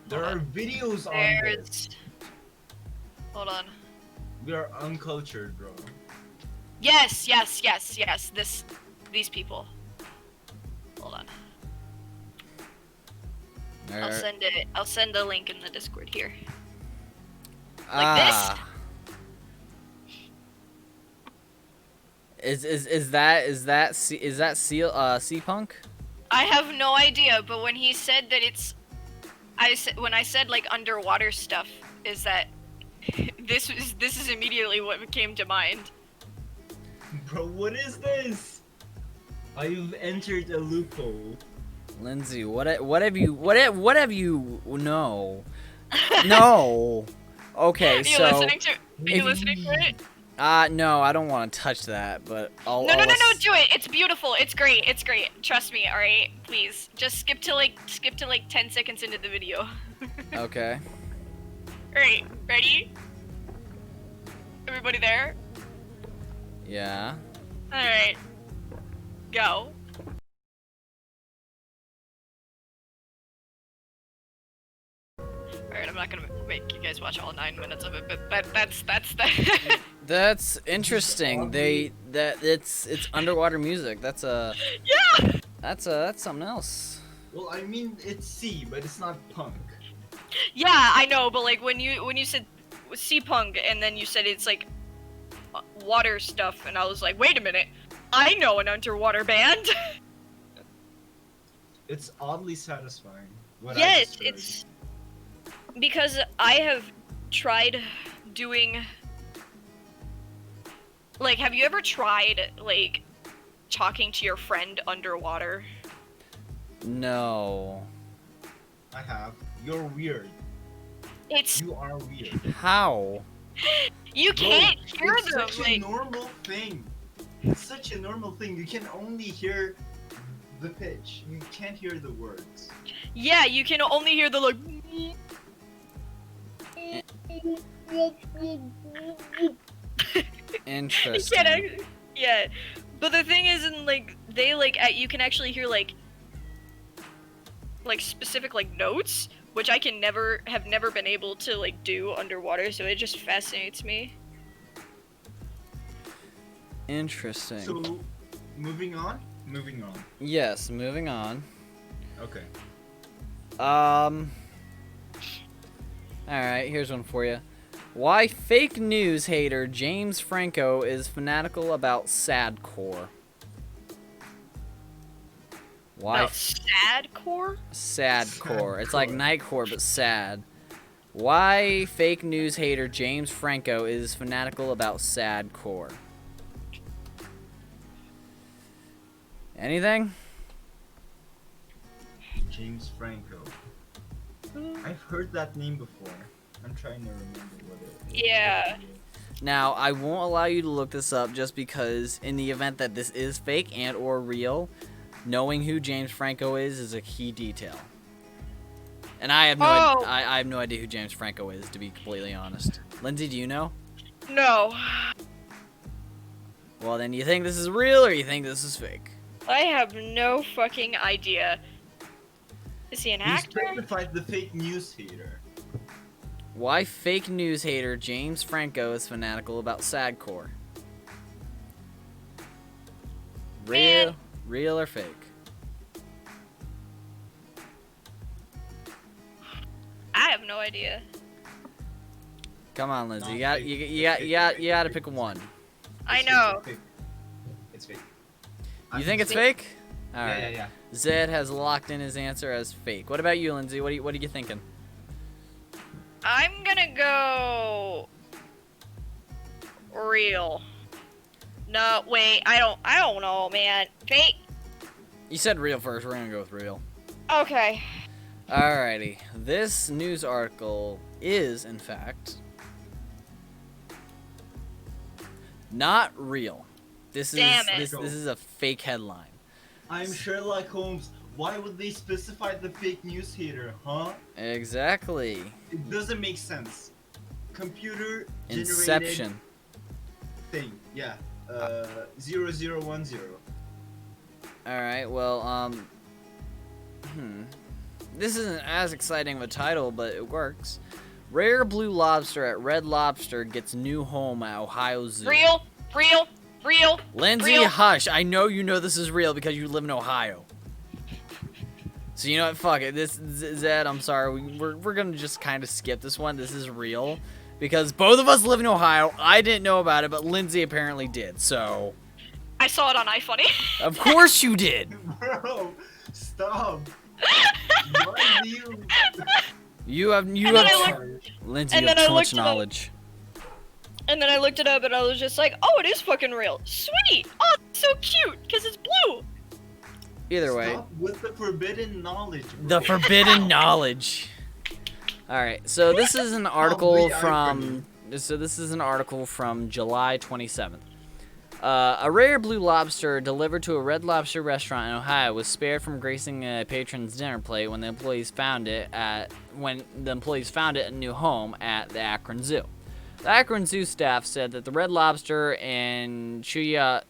S3: There are videos on this.
S2: There's. Hold on.
S3: We are uncultured, bro.
S2: Yes. These people. Hold on. I'll send it. I'll send the link in the Discord here. Like
S1: this? Is that Sea-Punk?
S2: I have no idea, but when he said that when I said like underwater stuff, is that this is immediately what came to mind.
S3: Bro, what is this? I've entered a loophole.
S1: Lindsay, what have you no. No. Okay,
S2: Are
S1: so
S2: you listening to it?
S1: no, I don't want to touch that, but I'll
S2: No, do it. It's beautiful. It's great. Trust me, all right? Please. Just skip to like 10 seconds into the video.
S1: Okay.
S2: All right, ready? Everybody there?
S1: Yeah.
S2: All right. Go. Alright, I'm not gonna make you guys watch all 9 minutes of it, but that's that.
S1: That's interesting. It's underwater music. That's a
S2: Yeah!
S1: That's something else.
S3: Well, I mean, it's sea, but it's not punk.
S2: Yeah, I know, but like when you said sea punk and then you said it's like water stuff, and I was like, wait a minute, I know an underwater band.
S3: It's oddly satisfying.
S2: Yes, it's because I have tried doing. Like, have you ever tried like talking to your friend underwater?
S1: No.
S3: I have. You're weird. You are weird.
S1: How?
S2: You can't hear
S3: it's
S2: them.
S3: Such
S2: like,
S3: a normal thing. It's such a normal thing. You can only hear the pitch. You can't hear the words.
S2: yeah, you can only hear the like.
S1: Interesting.
S2: Yeah, but the thing is, in like they like you can actually hear like specific like notes, which I can never been able to like do underwater. So it just fascinates me.
S1: Interesting.
S3: So, moving on.
S1: Yes, moving on.
S3: Okay.
S1: Alright, here's one for you. Why fake news hater James Franco is fanatical about sadcore. Why?
S2: About sadcore?
S1: Sadcore. It's like nightcore, but sad. Why fake news hater James Franco is fanatical about sadcore. Anything?
S3: James Franco. I've heard that name before. I'm trying to remember what it is.
S2: Yeah.
S1: Now, I won't allow you to look this up just because in the event that this is fake and or real, knowing who James Franco is a key detail. And I have I have no idea who James Franco is, to be completely honest. Lindsay, do you know?
S2: No.
S1: Well, then you think this is real or you think this is fake?
S2: I have no fucking idea. Is he an
S3: You
S2: actor?
S3: specified the fake news hater.
S1: Why fake news hater James Franco is fanatical about sadcore? Real or fake?
S2: I have no idea.
S1: Come on, Lindsay. You got to pick one.
S2: I know.
S3: It's fake.
S1: You think it's fake? All right.
S3: Yeah.
S1: Zed has locked in his answer as fake. What about you, Lindsay? What are you thinking?
S2: I'm gonna go real. No, wait, I don't know, man. Fake.
S1: You said real first. We're gonna go with real.
S2: Okay.
S1: Alrighty. This news article is, in fact, not real. This is a fake headline.
S3: I'm Sherlock Holmes. Why would they specify the fake news hater, huh?
S1: Exactly.
S3: It doesn't make sense. Computer generated
S1: Inception.
S3: thing. Yeah. 0010.
S1: Alright, well, this isn't as exciting of a title, but it works. Rare blue lobster at Red Lobster gets new home at Ohio Zoo.
S2: Real.
S1: Lindsay,
S2: real.
S1: hush. I know you know this is real because you live in Ohio. So you know what? Fuck it. This Zed, I'm sorry. We're gonna just kind of skip this one. This is real because both of us live in Ohio. I didn't know about it, but Lindsay apparently did. So
S2: I saw it on iFunny.
S1: of course you did.
S3: Bro, stop. Why do you?
S1: You have Lindsay. You have too much knowledge.
S2: And then I looked it up and I was just like, oh, it is fucking real. Sweet. Oh, it's so cute because it's blue.
S1: Either way.
S3: Stop with the forbidden knowledge. Bro.
S1: The forbidden knowledge. All right. So this is an article from. So this is an article from July 27th. A rare blue lobster delivered to a Red Lobster restaurant in Ohio was spared from gracing a patron's dinner plate when the employees found it at a new home at the Akron Zoo. The Akron Zoo staff said that the Red Lobster in Cuyahoga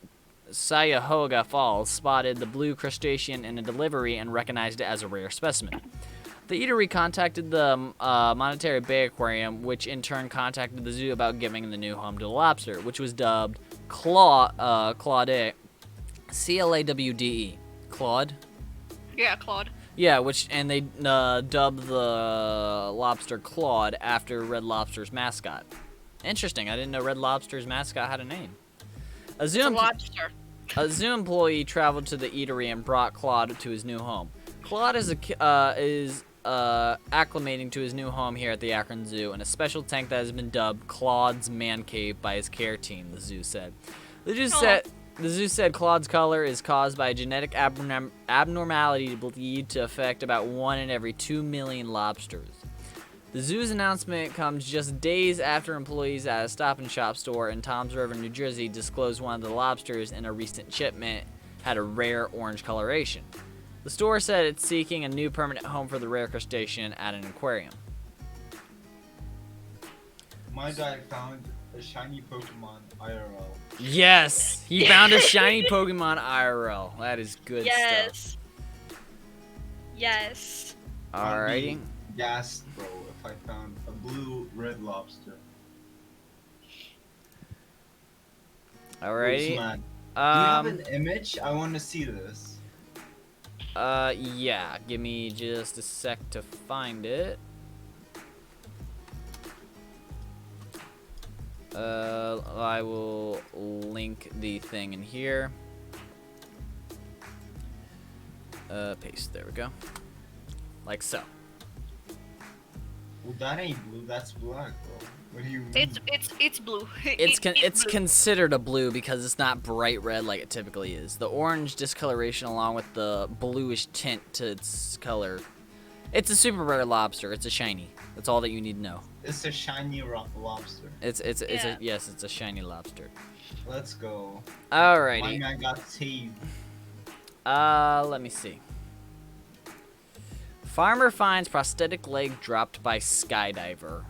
S1: Falls spotted the blue crustacean in a delivery and recognized it as a rare specimen. The eatery contacted the Monterey Bay Aquarium, which in turn contacted the zoo about giving the new home to the lobster, which was dubbed Clawde, C-L-A-W-D-E, Claude.
S2: Yeah, Claude.
S1: Yeah, and they dubbed the lobster Claude after Red Lobster's mascot. Interesting. I didn't know Red Lobster's mascot had a name.
S2: It's a lobster.
S1: A zoo employee traveled to the eatery and brought Claude to his new home. Claude is acclimating to his new home here at the Akron Zoo in a special tank that has been dubbed Claude's Man Cave by his care team, the zoo said. The zoo said Claude's color is caused by a genetic abnormality believed to affect about 1 in every 2 million lobsters. The zoo's announcement comes just days after employees at a Stop and Shop store in Toms River, New Jersey, disclosed one of the lobsters in a recent shipment had a rare orange coloration. The store said it's seeking a new permanent home for the rare crustacean at an aquarium.
S3: My guy found a shiny Pokemon IRL.
S1: Yes, he found a shiny Pokemon IRL. That is good stuff.
S2: Yes.
S1: Alrighty.
S3: Yes, bro. If I found a blue red lobster.
S1: Alrighty.
S3: Do you have an image? I want to see this.
S1: Yeah. Give me just a sec to find it. I will link the thing in here. Paste. There we go. Like so.
S3: Well, that ain't blue. That's black, bro. What do you mean?
S2: It's blue.
S1: It's
S2: blue.
S1: considered a blue because it's not bright red like it typically is. The orange discoloration along with the bluish tint to its color. It's a super rare lobster. It's a shiny. That's all that you need to know.
S3: It's a shiny lobster.
S1: It's a shiny lobster.
S3: Let's go.
S1: Alrighty.
S3: My man got saved.
S1: Let me see. Farmer finds prosthetic leg dropped by skydiver.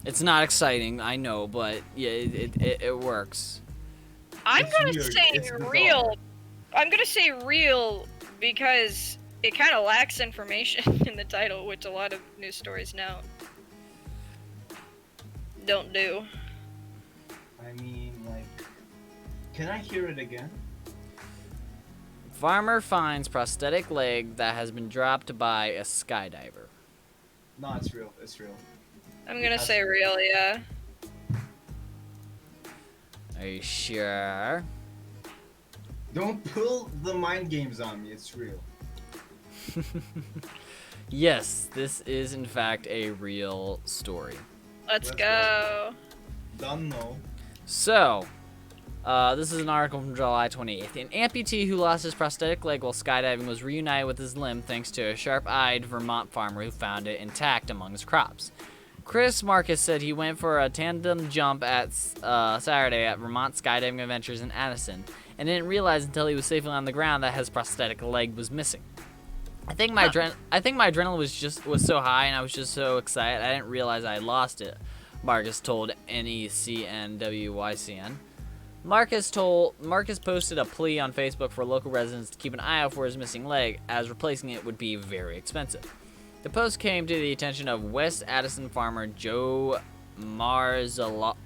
S1: It's not exciting, I know, but yeah, it works.
S2: I'm
S3: It's
S2: gonna
S3: weird.
S2: say
S3: It's
S2: real. I'm gonna say real because it kind of lacks information in the title, which a lot of news stories now don't do.
S3: I mean, like, can I hear it again?
S1: Farmer finds prosthetic leg that has been dropped by a skydiver.
S3: No, it's real. It's real.
S2: I'm gonna say real, yeah.
S1: Are you sure?
S3: Don't pull the mind games on me. It's real.
S1: Yes, this is in fact a real story.
S2: Let's go.
S3: Don't know.
S1: So, this is an article from July 28th. An amputee who lost his prosthetic leg while skydiving was reunited with his limb thanks to a sharp-eyed Vermont farmer who found it intact among his crops. Chris Marcus said he went for a tandem jump at Saturday at Vermont Skydiving Adventures in Addison and didn't realize until he was safely on the ground that his prosthetic leg was missing. I think my adrenaline was so high and I was just so excited I didn't realize I had lost it, Marcus told NECNWYCN. Marcus posted a plea on Facebook for local residents to keep an eye out for his missing leg, as replacing it would be very expensive. The post came to the attention of West Addison farmer Joe Marzalowski.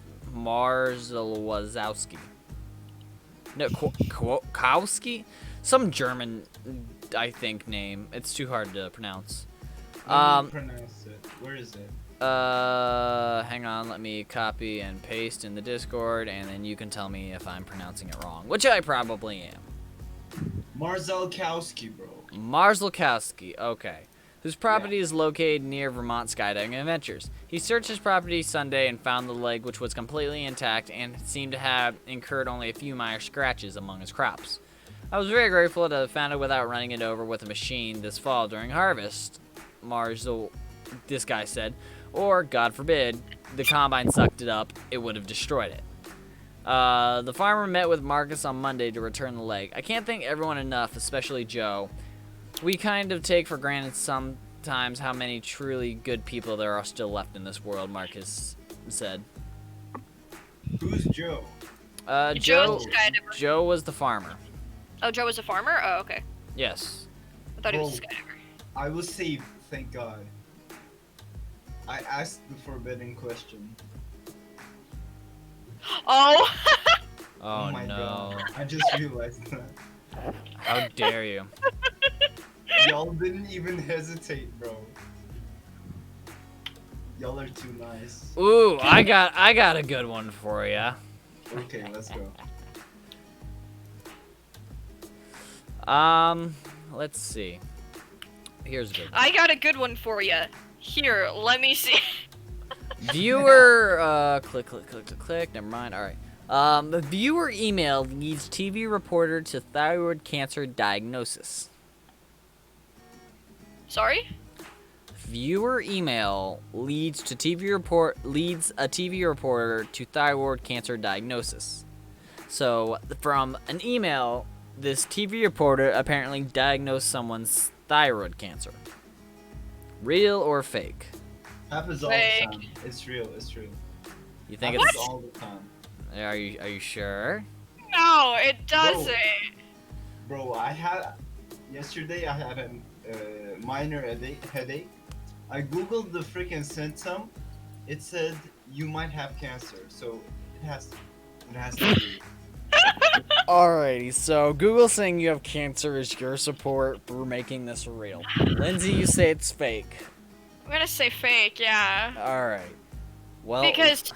S1: No, Kowski? Some German, I think, name. It's too hard to pronounce.
S3: Pronounce it. Where is it?
S1: Hang on, let me copy and paste in the Discord, and then you can tell me if I'm pronouncing it wrong, which I probably am.
S3: Marzalkowski, bro.
S1: Marzalkowski, okay. Whose property is located near Vermont Skydiving Adventures. He searched his property Sunday and found the leg, which was completely intact and seemed to have incurred only a few minor scratches among his crops. I was very grateful to have found it without running it over with a machine this fall during harvest, this guy said. Or, God forbid, the combine sucked it up, it would have destroyed it. The farmer met with Marcus on Monday to return the leg. I can't thank everyone enough, especially Joe. We kind of take for granted sometimes how many truly good people there are still left in this world, Marcus said.
S3: Who's Joe?
S1: Joe was the farmer.
S2: Oh, Joe was a farmer? Oh, okay.
S1: Yes.
S2: I thought he was a skydiver.
S3: I was saved, thank God. I asked the forbidden question.
S2: Oh!
S1: Oh
S3: my
S1: no.
S3: god. I just realized that.
S1: How dare you?
S3: Y'all didn't even hesitate, bro. Y'all are too nice.
S1: Ooh, I got a good one for you.
S3: Okay, let's go.
S1: Let's see. Here's a good one.
S2: I got a good one for you. Here, let me see.
S1: Viewer, click. Never mind. All right. The viewer email leads TV reporter to thyroid cancer diagnosis.
S2: Sorry?
S1: Viewer email leads a TV reporter to thyroid cancer diagnosis. So from an email, this TV reporter apparently diagnosed someone's thyroid cancer. Real or fake?
S3: Happens all the time. It's real. It's real.
S1: You think
S3: Happens
S1: it's
S3: all the time.
S1: Are you sure?
S2: No, it doesn't.
S3: Bro, yesterday I had a minor headache. I googled the freaking symptom. It said you might have cancer, so it has to be.
S1: Alrighty, so Google saying you have cancer is your support for making this real. Lindsay, you say it's fake.
S2: I'm gonna say fake, yeah.
S1: Alright. Well,
S2: Because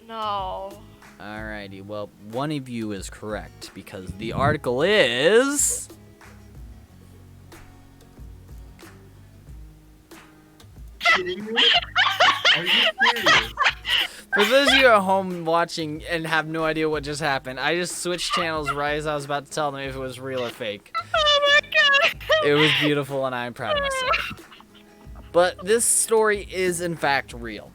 S2: no.
S1: Alrighty, well, one of you is correct because the article is
S3: Kidding me? Are you serious?
S1: for those of you at home watching and have no idea what just happened, I just switched channels right as I was about to tell them if it was real or fake.
S2: Oh my god.
S1: It was beautiful and I'm proud of myself. But this story is in fact real.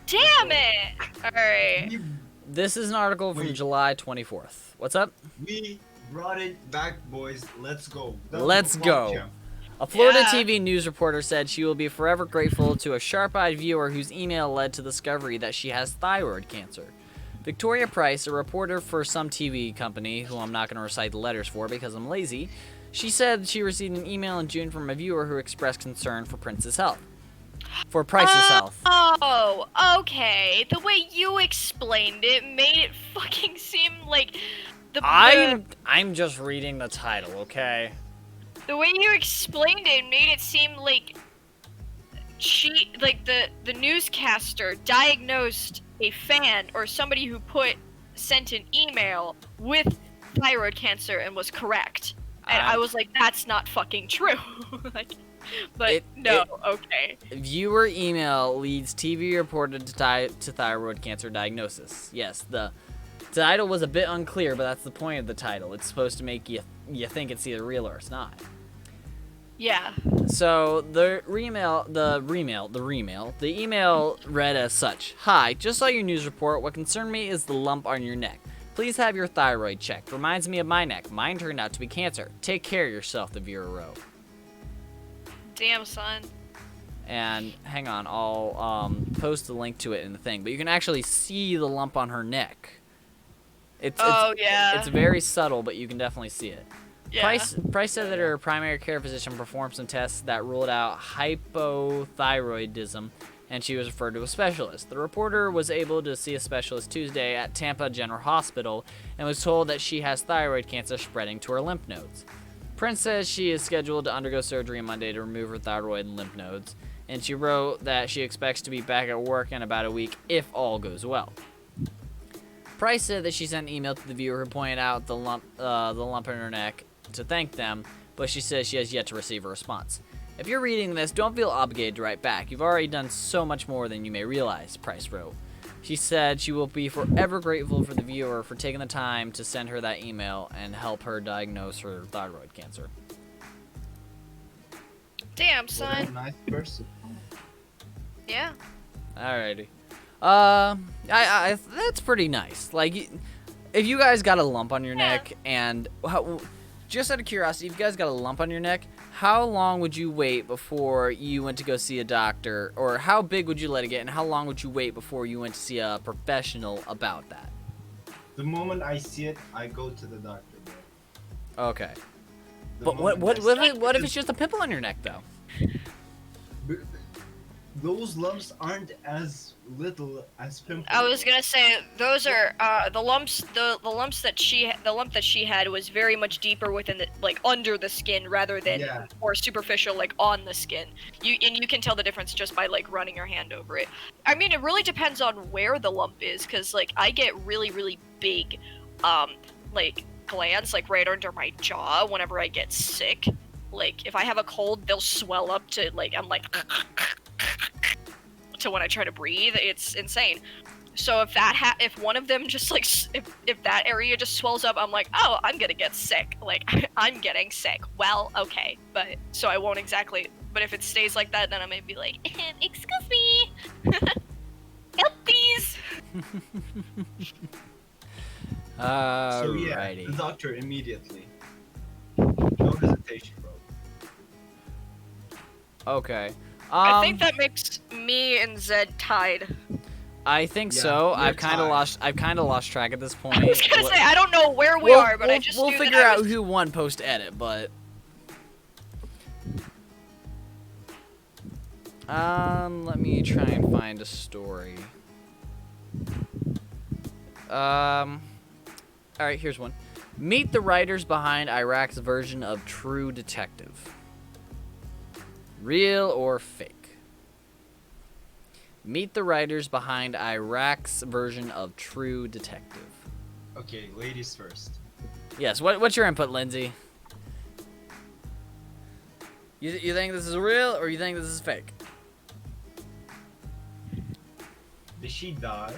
S2: Damn it! Alright.
S1: This is an article from July 24th. What's up?
S3: We brought it back, boys. Let's go.
S1: Let's go. A Florida TV news reporter said she will be forever grateful to a sharp-eyed viewer whose email led to the discovery that she has thyroid cancer. Victoria Price, a reporter for some TV company, who I'm not going to recite the letters for because I'm lazy, she said she received an email in June from a viewer who expressed concern for Price's health.
S2: Oh, okay. The way you explained it made it fucking seem like
S1: I'm just reading the title, okay?
S2: The way you explained it made it seem like the newscaster diagnosed a fan or somebody who sent an email with thyroid cancer and was correct. And I was like, that's not fucking true. Okay.
S1: Viewer email leads TV reporter to thyroid cancer diagnosis. Yes, the title was a bit unclear, but that's the point of the title. It's supposed to make you think it's either real or it's not.
S2: Yeah.
S1: So the email read as such: "Hi, just saw your news report. What concerned me is the lump on your neck. Please have your thyroid checked. Reminds me of my neck. Mine turned out to be cancer. Take care of yourself," the viewer wrote.
S2: Damn, son.
S1: And hang on, I'll post the link to it in the thing, but you can actually see the lump on her neck. It's very subtle, but you can definitely see it.
S2: Yeah.
S1: Price said that her primary care physician performed some tests that ruled out hypothyroidism, and she was referred to a specialist. The reporter was able to see a specialist Tuesday at Tampa General Hospital and was told that she has thyroid cancer spreading to her lymph nodes. Prince says she is scheduled to undergo surgery on Monday to remove her thyroid and lymph nodes, and she wrote that she expects to be back at work in about a week if all goes well. Price said that she sent an email to the viewer who pointed out the lump in her neck to thank them, but she says she has yet to receive a response. "If you're reading this, don't feel obligated to write back. You've already done so much more than you may realize," Price wrote. She said she will be forever grateful for the viewer for taking the time to send her that email and help her diagnose her thyroid cancer.
S2: Damn, son.
S3: What a nice person.
S2: Yeah.
S1: Alrighty. That's pretty nice. Like, if you guys got a lump on your neck and just out of curiosity, if you guys got a lump on your neck, how long would you wait before you went to go see a doctor? Or how big would you let it get, and how long would you wait before you went to see a professional about that?
S3: The moment I see it, I go to the doctor, bro.
S1: Okay. But what if it's just a pimple on your neck, though?
S3: those lumps aren't as little as pimples.
S2: I was gonna say those are the lumps. The lump that she had was very much deeper within the under the skin rather than more superficial on the skin. You can tell the difference just by running your hand over it. I mean, it really depends on where the lump is, because I get really big glands right under my jaw whenever I get sick. If I have a cold, they'll swell up to I'm to when I try to breathe. It's insane. So if one of them just if that area just swells up, I'm oh, I'm gonna get sick. I'm getting sick. Well, okay, but so I won't exactly. But if it stays like that, then I may be excuse me, help please.
S3: So yeah, the doctor immediately. No hesitation, bro.
S1: Okay.
S2: I think that makes me and Zed tied.
S1: I think so. I've kind of lost track at this point.
S2: I was gonna say I don't know where we are, but I just
S1: we'll
S2: knew
S1: figure
S2: that
S1: out who won post edit, but let me try and find a story. All right, here's one. Meet the writers behind Iraq's version of True Detective. Real or fake? Meet the writers behind Iraq's version of True Detective.
S3: Okay, ladies first.
S1: Yes, what's your input, Lindsay? You think this is real or you think this is fake?
S3: Did she die?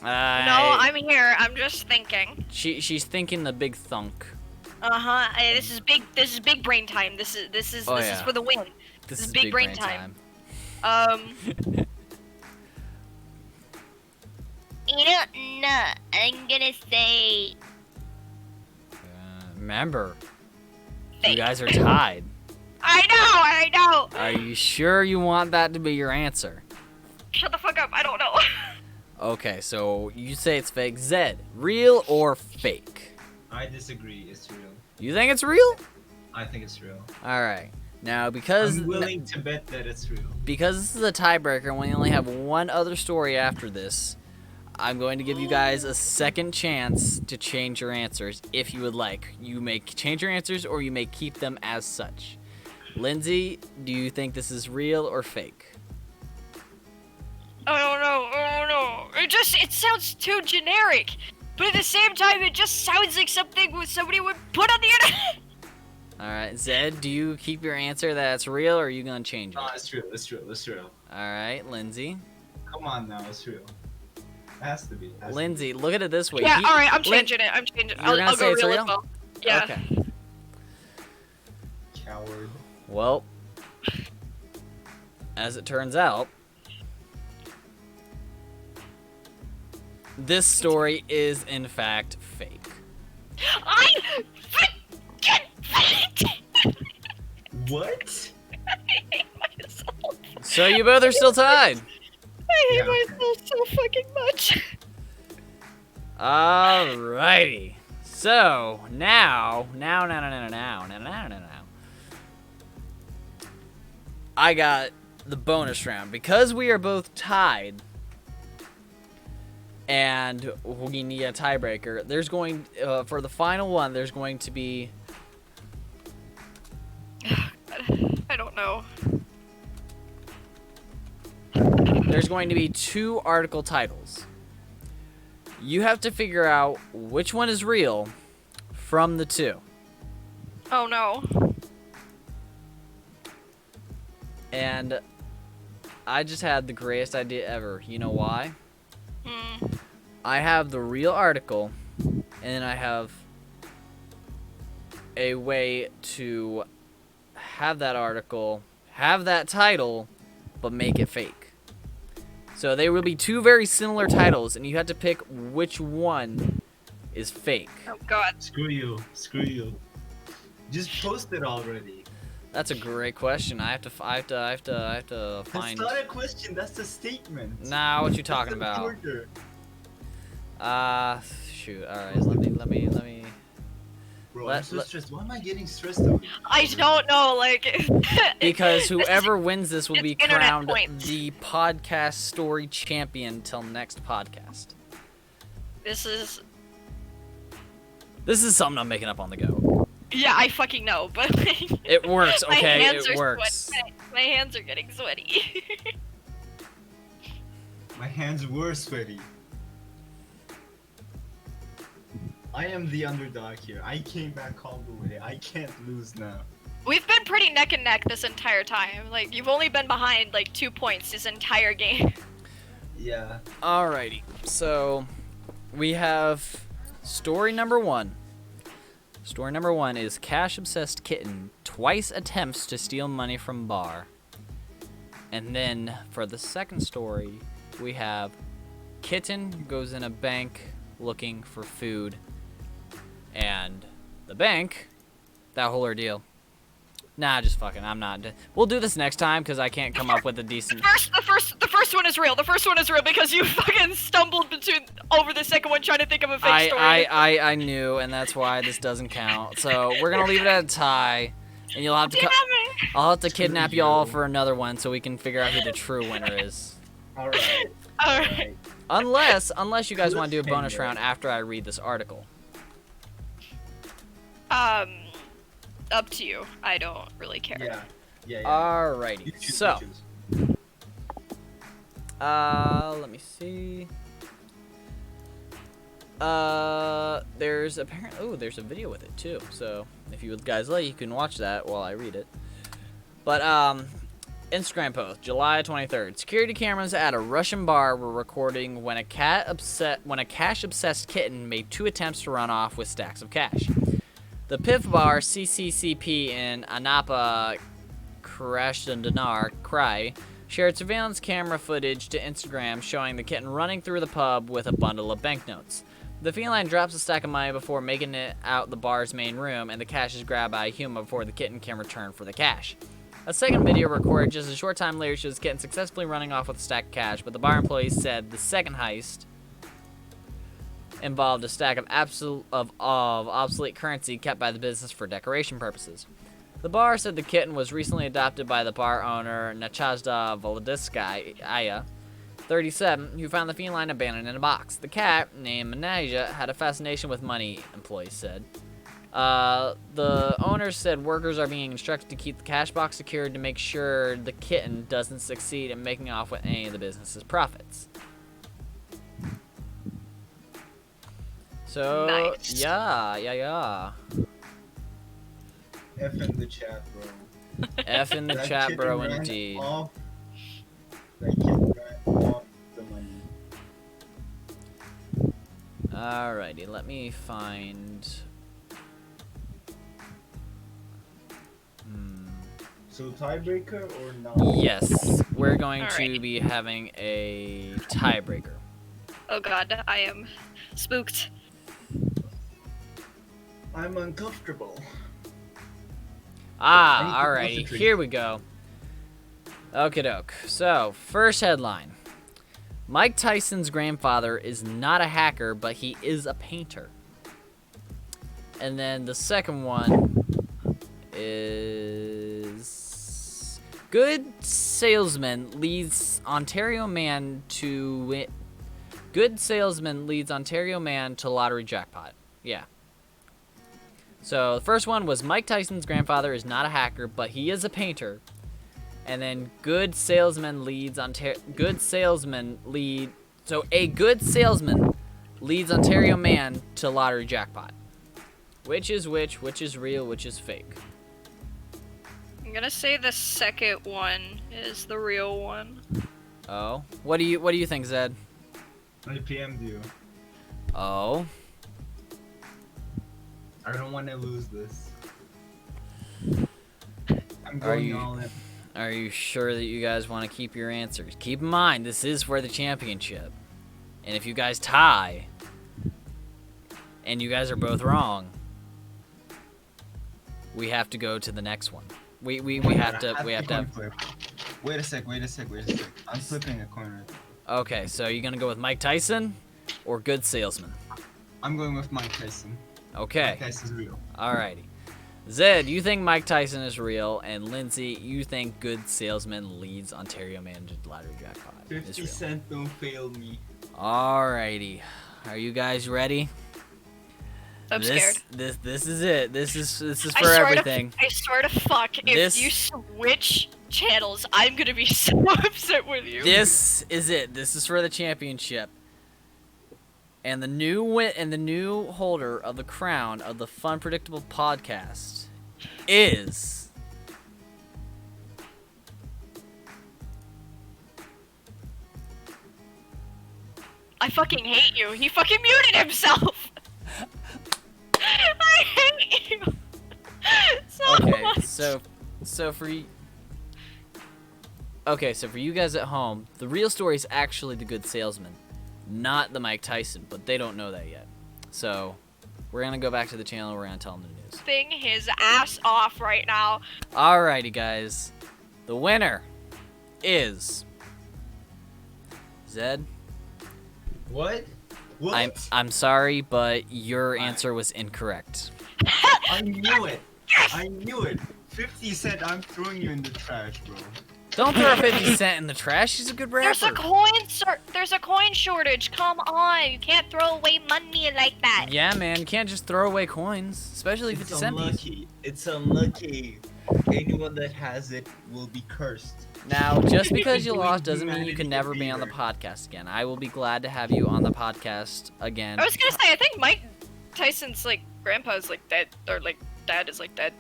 S2: No, I'm here. I'm just thinking.
S1: She's thinking the big thunk.
S2: This is big brain time. This is for the win. This is big brain time.
S11: You don't know. I'm gonna say.
S1: Remember,
S2: fake.
S1: you guys are tied.
S2: I know.
S1: Are you sure you want that to be your answer?
S2: Shut the fuck up. I don't know.
S1: Okay, so you say it's fake. Zed, real or fake?
S3: I disagree. It's real.
S1: You think it's real?
S3: I think it's real.
S1: All right. Now, because
S3: I'm willing to bet that it's real.
S1: Because this is a tiebreaker and we only have one other story after this, I'm going to give you guys a second chance to change your answers if you would like. You may change your answers or you may keep them as such. Lindsay, do you think this is real or fake?
S2: I don't know. It sounds too generic. But at the same time, it just sounds like something somebody would put on the internet.
S1: Alright, Zed, do you keep your answer that it's real or are you going to change it?
S3: No, it's real.
S1: Alright, Lindsay.
S3: Come on now, it's real. It has to be.
S1: Lindsay, look at it this way.
S2: Yeah, alright, I'm changing it. I'll go real as well. Yeah.
S1: Okay.
S3: Coward.
S1: Well, as it turns out, this story is in fact fake.
S2: I
S3: What?
S2: I hate myself.
S1: So you both are still tied.
S2: I hate myself so fucking much.
S1: Alrighty. So now. I got the bonus round because we are both tied. And we need a tiebreaker. There's going for the final one. There's going to be.
S2: I don't know.
S1: There's going to be 2 article titles. You have to figure out which one is real from the 2.
S2: Oh no.
S1: And I just had the greatest idea ever. You know why? I have the real article, and I have a way to have that article, have that title, but make it fake. So they will be 2 very similar titles, and you have to pick which one is fake.
S2: Oh god.
S3: Screw you. Just post it already.
S1: That's a great question. I have to find.
S3: That's not a question. That's a statement.
S1: Nah, what you talking about?
S3: Order.
S1: Shoot. All right. Let me.
S3: Bro, I'm so stressed. Why am I getting stressed out?
S2: I don't know, like.
S1: Because whoever wins this will be
S2: it's internet
S1: crowned
S2: points.
S1: the podcast story champion till next podcast.
S2: This is.
S1: This is something I'm making up on the go.
S2: Yeah, I fucking know, but.
S1: It works,
S2: my
S1: okay?
S2: hands
S1: It
S2: are
S1: works.
S2: sweaty. My hands are getting sweaty.
S3: My hands were sweaty. I am the underdog here. I came back all the way. I can't lose now.
S2: We've been pretty neck and neck this entire time. Like, you've only been behind, like, 2 points this entire game.
S3: Yeah.
S1: Alrighty, so we have story number 1. Story number 1 is cash-obsessed kitten twice attempts to steal money from bar. And then for the second story, we have kitten goes in a bank looking for food. And the bank, that whole ordeal. Nah, just fucking, I'm not. We'll do this next time because I can't come up with a decent.
S2: The first one is real. The first one is real because you fucking stumbled over the second one trying to think of a fake story.
S1: I knew, and that's why this doesn't count. So we're gonna leave it at a tie, and you'll have to. I'll have to kidnap you all for another one so we can figure out who the true winner is.
S3: All right.
S2: All right.
S1: Unless you guys want to do a bonus round after I read this article.
S2: Up to you. I don't really care.
S3: Yeah.
S1: Alrighty.
S3: Choose,
S1: So,
S3: choose.
S1: let me see. There's there's a video with it too. So if you guys like, you can watch that while I read it. But Instagram post, July 23rd. Security cameras at a Russian bar were recording when a cash-obsessed kitten made 2 attempts to run off with stacks of cash. The PIF bar CCCP in Anapa, Krasnodar Krai, shared surveillance camera footage to Instagram showing the kitten running through the pub with a bundle of banknotes. The feline drops a stack of money before making it out the bar's main room, and the cash is grabbed by a human before the kitten can return for the cash. A second video recorded just a short time later shows the kitten successfully running off with a stack of cash, but the bar employees said the second heist involved a stack of obsolete currency kept by the business for decoration purposes. The bar said the kitten was recently adopted by the bar owner Nachazda Volodskaya, 37, who found the feline abandoned in a box. The cat, named Manaja, had a fascination with money, employees said. The owner said workers are being instructed to keep the cash box secured to make sure the kitten doesn't succeed in making off with any of the business's profits. So,
S2: nice.
S1: yeah.
S3: F in the chat, bro.
S1: F in the
S3: That
S1: chat,
S3: kitten
S1: bro,
S3: ran
S1: indeed.
S3: That kitten ran off the money.
S1: Alrighty, let me find...
S3: So tiebreaker or not?
S1: Yes, we're going to
S2: Alright.
S1: be having a tiebreaker.
S2: Oh god, I am spooked.
S3: I'm uncomfortable.
S1: Ah,
S3: I need to
S1: alrighty,
S3: concentrate.
S1: here we go. Okie doke. So, first headline. Mike Tyson's grandfather is not a hacker, but he is a painter. And then the second one is... Good salesman leads Ontario man to win... Good salesman leads Ontario man to lottery jackpot. Yeah. So the first one was Mike Tyson's grandfather is not a hacker, but he is a painter. And then good salesman leads Ontario. So a good salesman leads Ontario man to lottery jackpot. Which is which? Which is real? Which is fake?
S2: I'm gonna say the second one is the real one.
S1: Oh, what do you think, Zed?
S3: I PM'd you.
S1: Oh.
S3: I don't want to lose this. I'm
S1: Are
S3: going
S1: you-
S3: all in.
S1: Are you sure that you guys want to keep your answers? Keep in mind, this is for the championship. And if you guys tie, and you guys are both wrong, we have to go to the next one. We have to have...
S3: Flip. Wait a sec. I'm flipping a coin right now.
S1: Okay, so you're gonna go with Mike Tyson or good salesman?
S3: I'm going with Mike Tyson.
S12: Okay.
S3: Mike Tyson's real.
S12: Alrighty. Zed, you think Mike Tyson is real, and Lindsay, you think Good Salesman leads Ontario Man to lottery jackpot.
S3: 50 Cent don't fail me.
S12: Alrighty. Are you guys ready?
S2: I'm scared.
S12: This is it. This is
S2: I
S12: for
S2: swear
S12: everything.
S2: I swear to fuck, if you switch channels, I'm gonna be so upset with you.
S12: This is it. This is for the championship. And the new holder of the crown of the Funpredictable podcast is
S2: I fucking hate you. He fucking muted himself. I hate you so much.
S12: so for you. Okay, so for you guys at home, the real story is actually the Good Salesman, not the Mike Tyson, but they don't know that yet. So we're gonna go back to the channel. We're gonna tell them the news.
S2: Thing his ass off right now.
S12: Alrighty, guys, the winner is Zed.
S3: What? What?
S12: I'm sorry, but your answer was incorrect.
S3: I knew it. I knew it. 50 Cent, I'm throwing you in the trash, bro.
S12: Don't throw 50 Cent in the trash. He's a good rapper.
S2: There's a coin shortage. Come on, you can't throw away money like that.
S12: Yeah, man, you can't just throw away coins, especially 50 cent piece.
S3: It's unlucky. Anyone that has it will be cursed.
S12: Now, just because you lost doesn't mean you can never be on the podcast again. I will be glad to have you on the podcast again.
S2: I was gonna say, I think Mike Tyson's like grandpa's like dead, or like dad is like dead.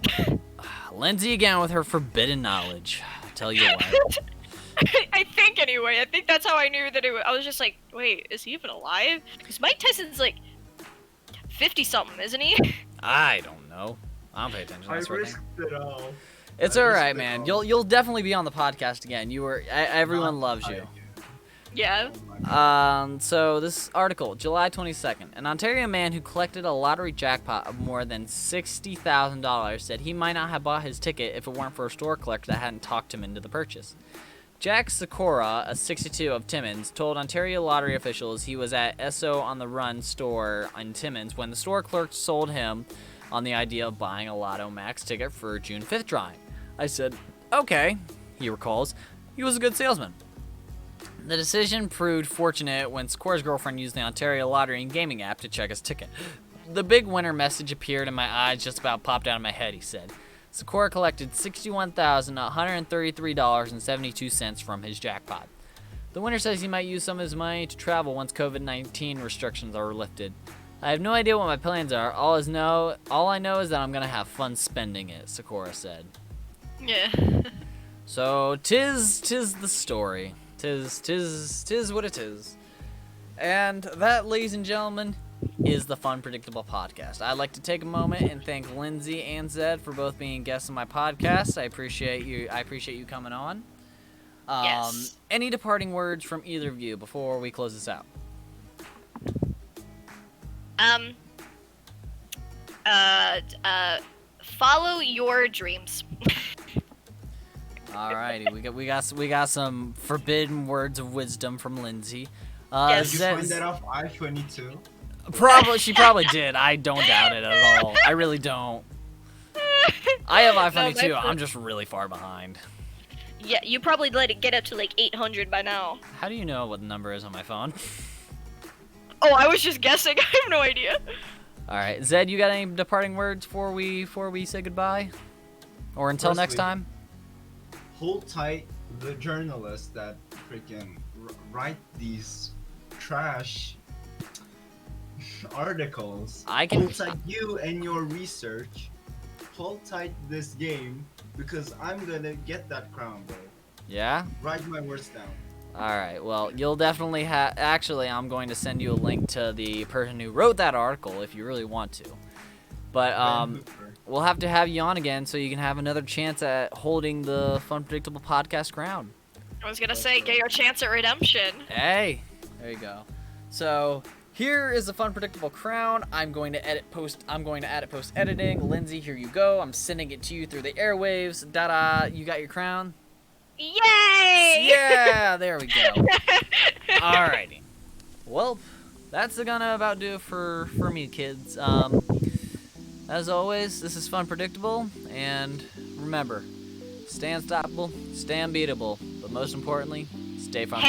S12: Lindsay again with her forbidden knowledge. I tell you what.
S2: I think anyway. I think that's how I knew that I was just like, wait, is he even alive? Because Mike Tyson's like 50 something, isn't he?
S12: I don't know. I don't pay attention to
S3: I
S12: that sort of
S3: risked
S12: thing.
S3: it all.
S12: It's alright, man. You'll definitely be on the podcast again. Everyone loves you.
S2: Yeah.
S12: So this article, July 22nd. An Ontario man who collected a lottery jackpot of more than $60,000 said he might not have bought his ticket if it weren't for a store clerk that hadn't talked him into the purchase. Jack Sikora, a 62 of Timmins, told Ontario lottery officials he was at Esso on the Run store in Timmins when the store clerk sold him on the idea of buying a Lotto Max ticket for June 5th drawing. I said, okay, he recalls. He was a good salesman. The decision proved fortunate when Sikora's girlfriend used the Ontario Lottery and Gaming app to check his ticket. The big winner message appeared and my eyes just about popped out of my head, he said. Sikora collected $61,133.72 from his jackpot. The winner says he might use some of his money to travel once COVID-19 restrictions are lifted. I have no idea what my plans are. All I know is that I'm gonna have fun spending it, Sikora said.
S2: Yeah.
S12: So tis the story. Tis what it is. And that, ladies and gentlemen, is the Funpredictable podcast. I'd like to take a moment and thank Lindsay and Zed for both being guests on my podcast. I appreciate you coming on.
S2: Yes.
S12: Any departing words from either of you before we close this out?
S2: Follow your dreams.
S12: Alrighty, we got some forbidden words of wisdom from Lindsay.
S3: Did you find that off I-22?
S12: She probably did. I don't doubt it at all. I really don't. I have iPhone too. I'm just really far behind.
S2: Yeah, you probably let it get up to like 800 by now.
S12: How do you know what the number is on my phone?
S2: Oh, I was just guessing. I have no idea.
S12: All right, Zed, you got any departing words before we say goodbye, or until next time?
S3: Hold tight, the journalists that freaking write these trash articles. Hold tight, you and your research. Hold tight this game because I'm gonna get that crown, bro.
S12: Yeah?
S3: Write my words down.
S12: Alright, well, you'll definitely have... Actually, I'm going to send you a link to the person who wrote that article if you really want to. But, we'll have to have you on again so you can have another chance at holding the Funpredictable podcast crown.
S2: I was gonna say, get your chance at redemption.
S12: Hey! There you go. So... Here is the Funpredictable crown. I'm going to add it post editing. Lindsay, here you go. I'm sending it to you through the airwaves. Da-da. You got your crown?
S2: Yay!
S12: Yeah, there we go. Alrighty. Well, that's gonna about do it for me, kids. As always, this is Funpredictable, and remember, stay unstoppable, stay unbeatable, but most importantly, stay fun.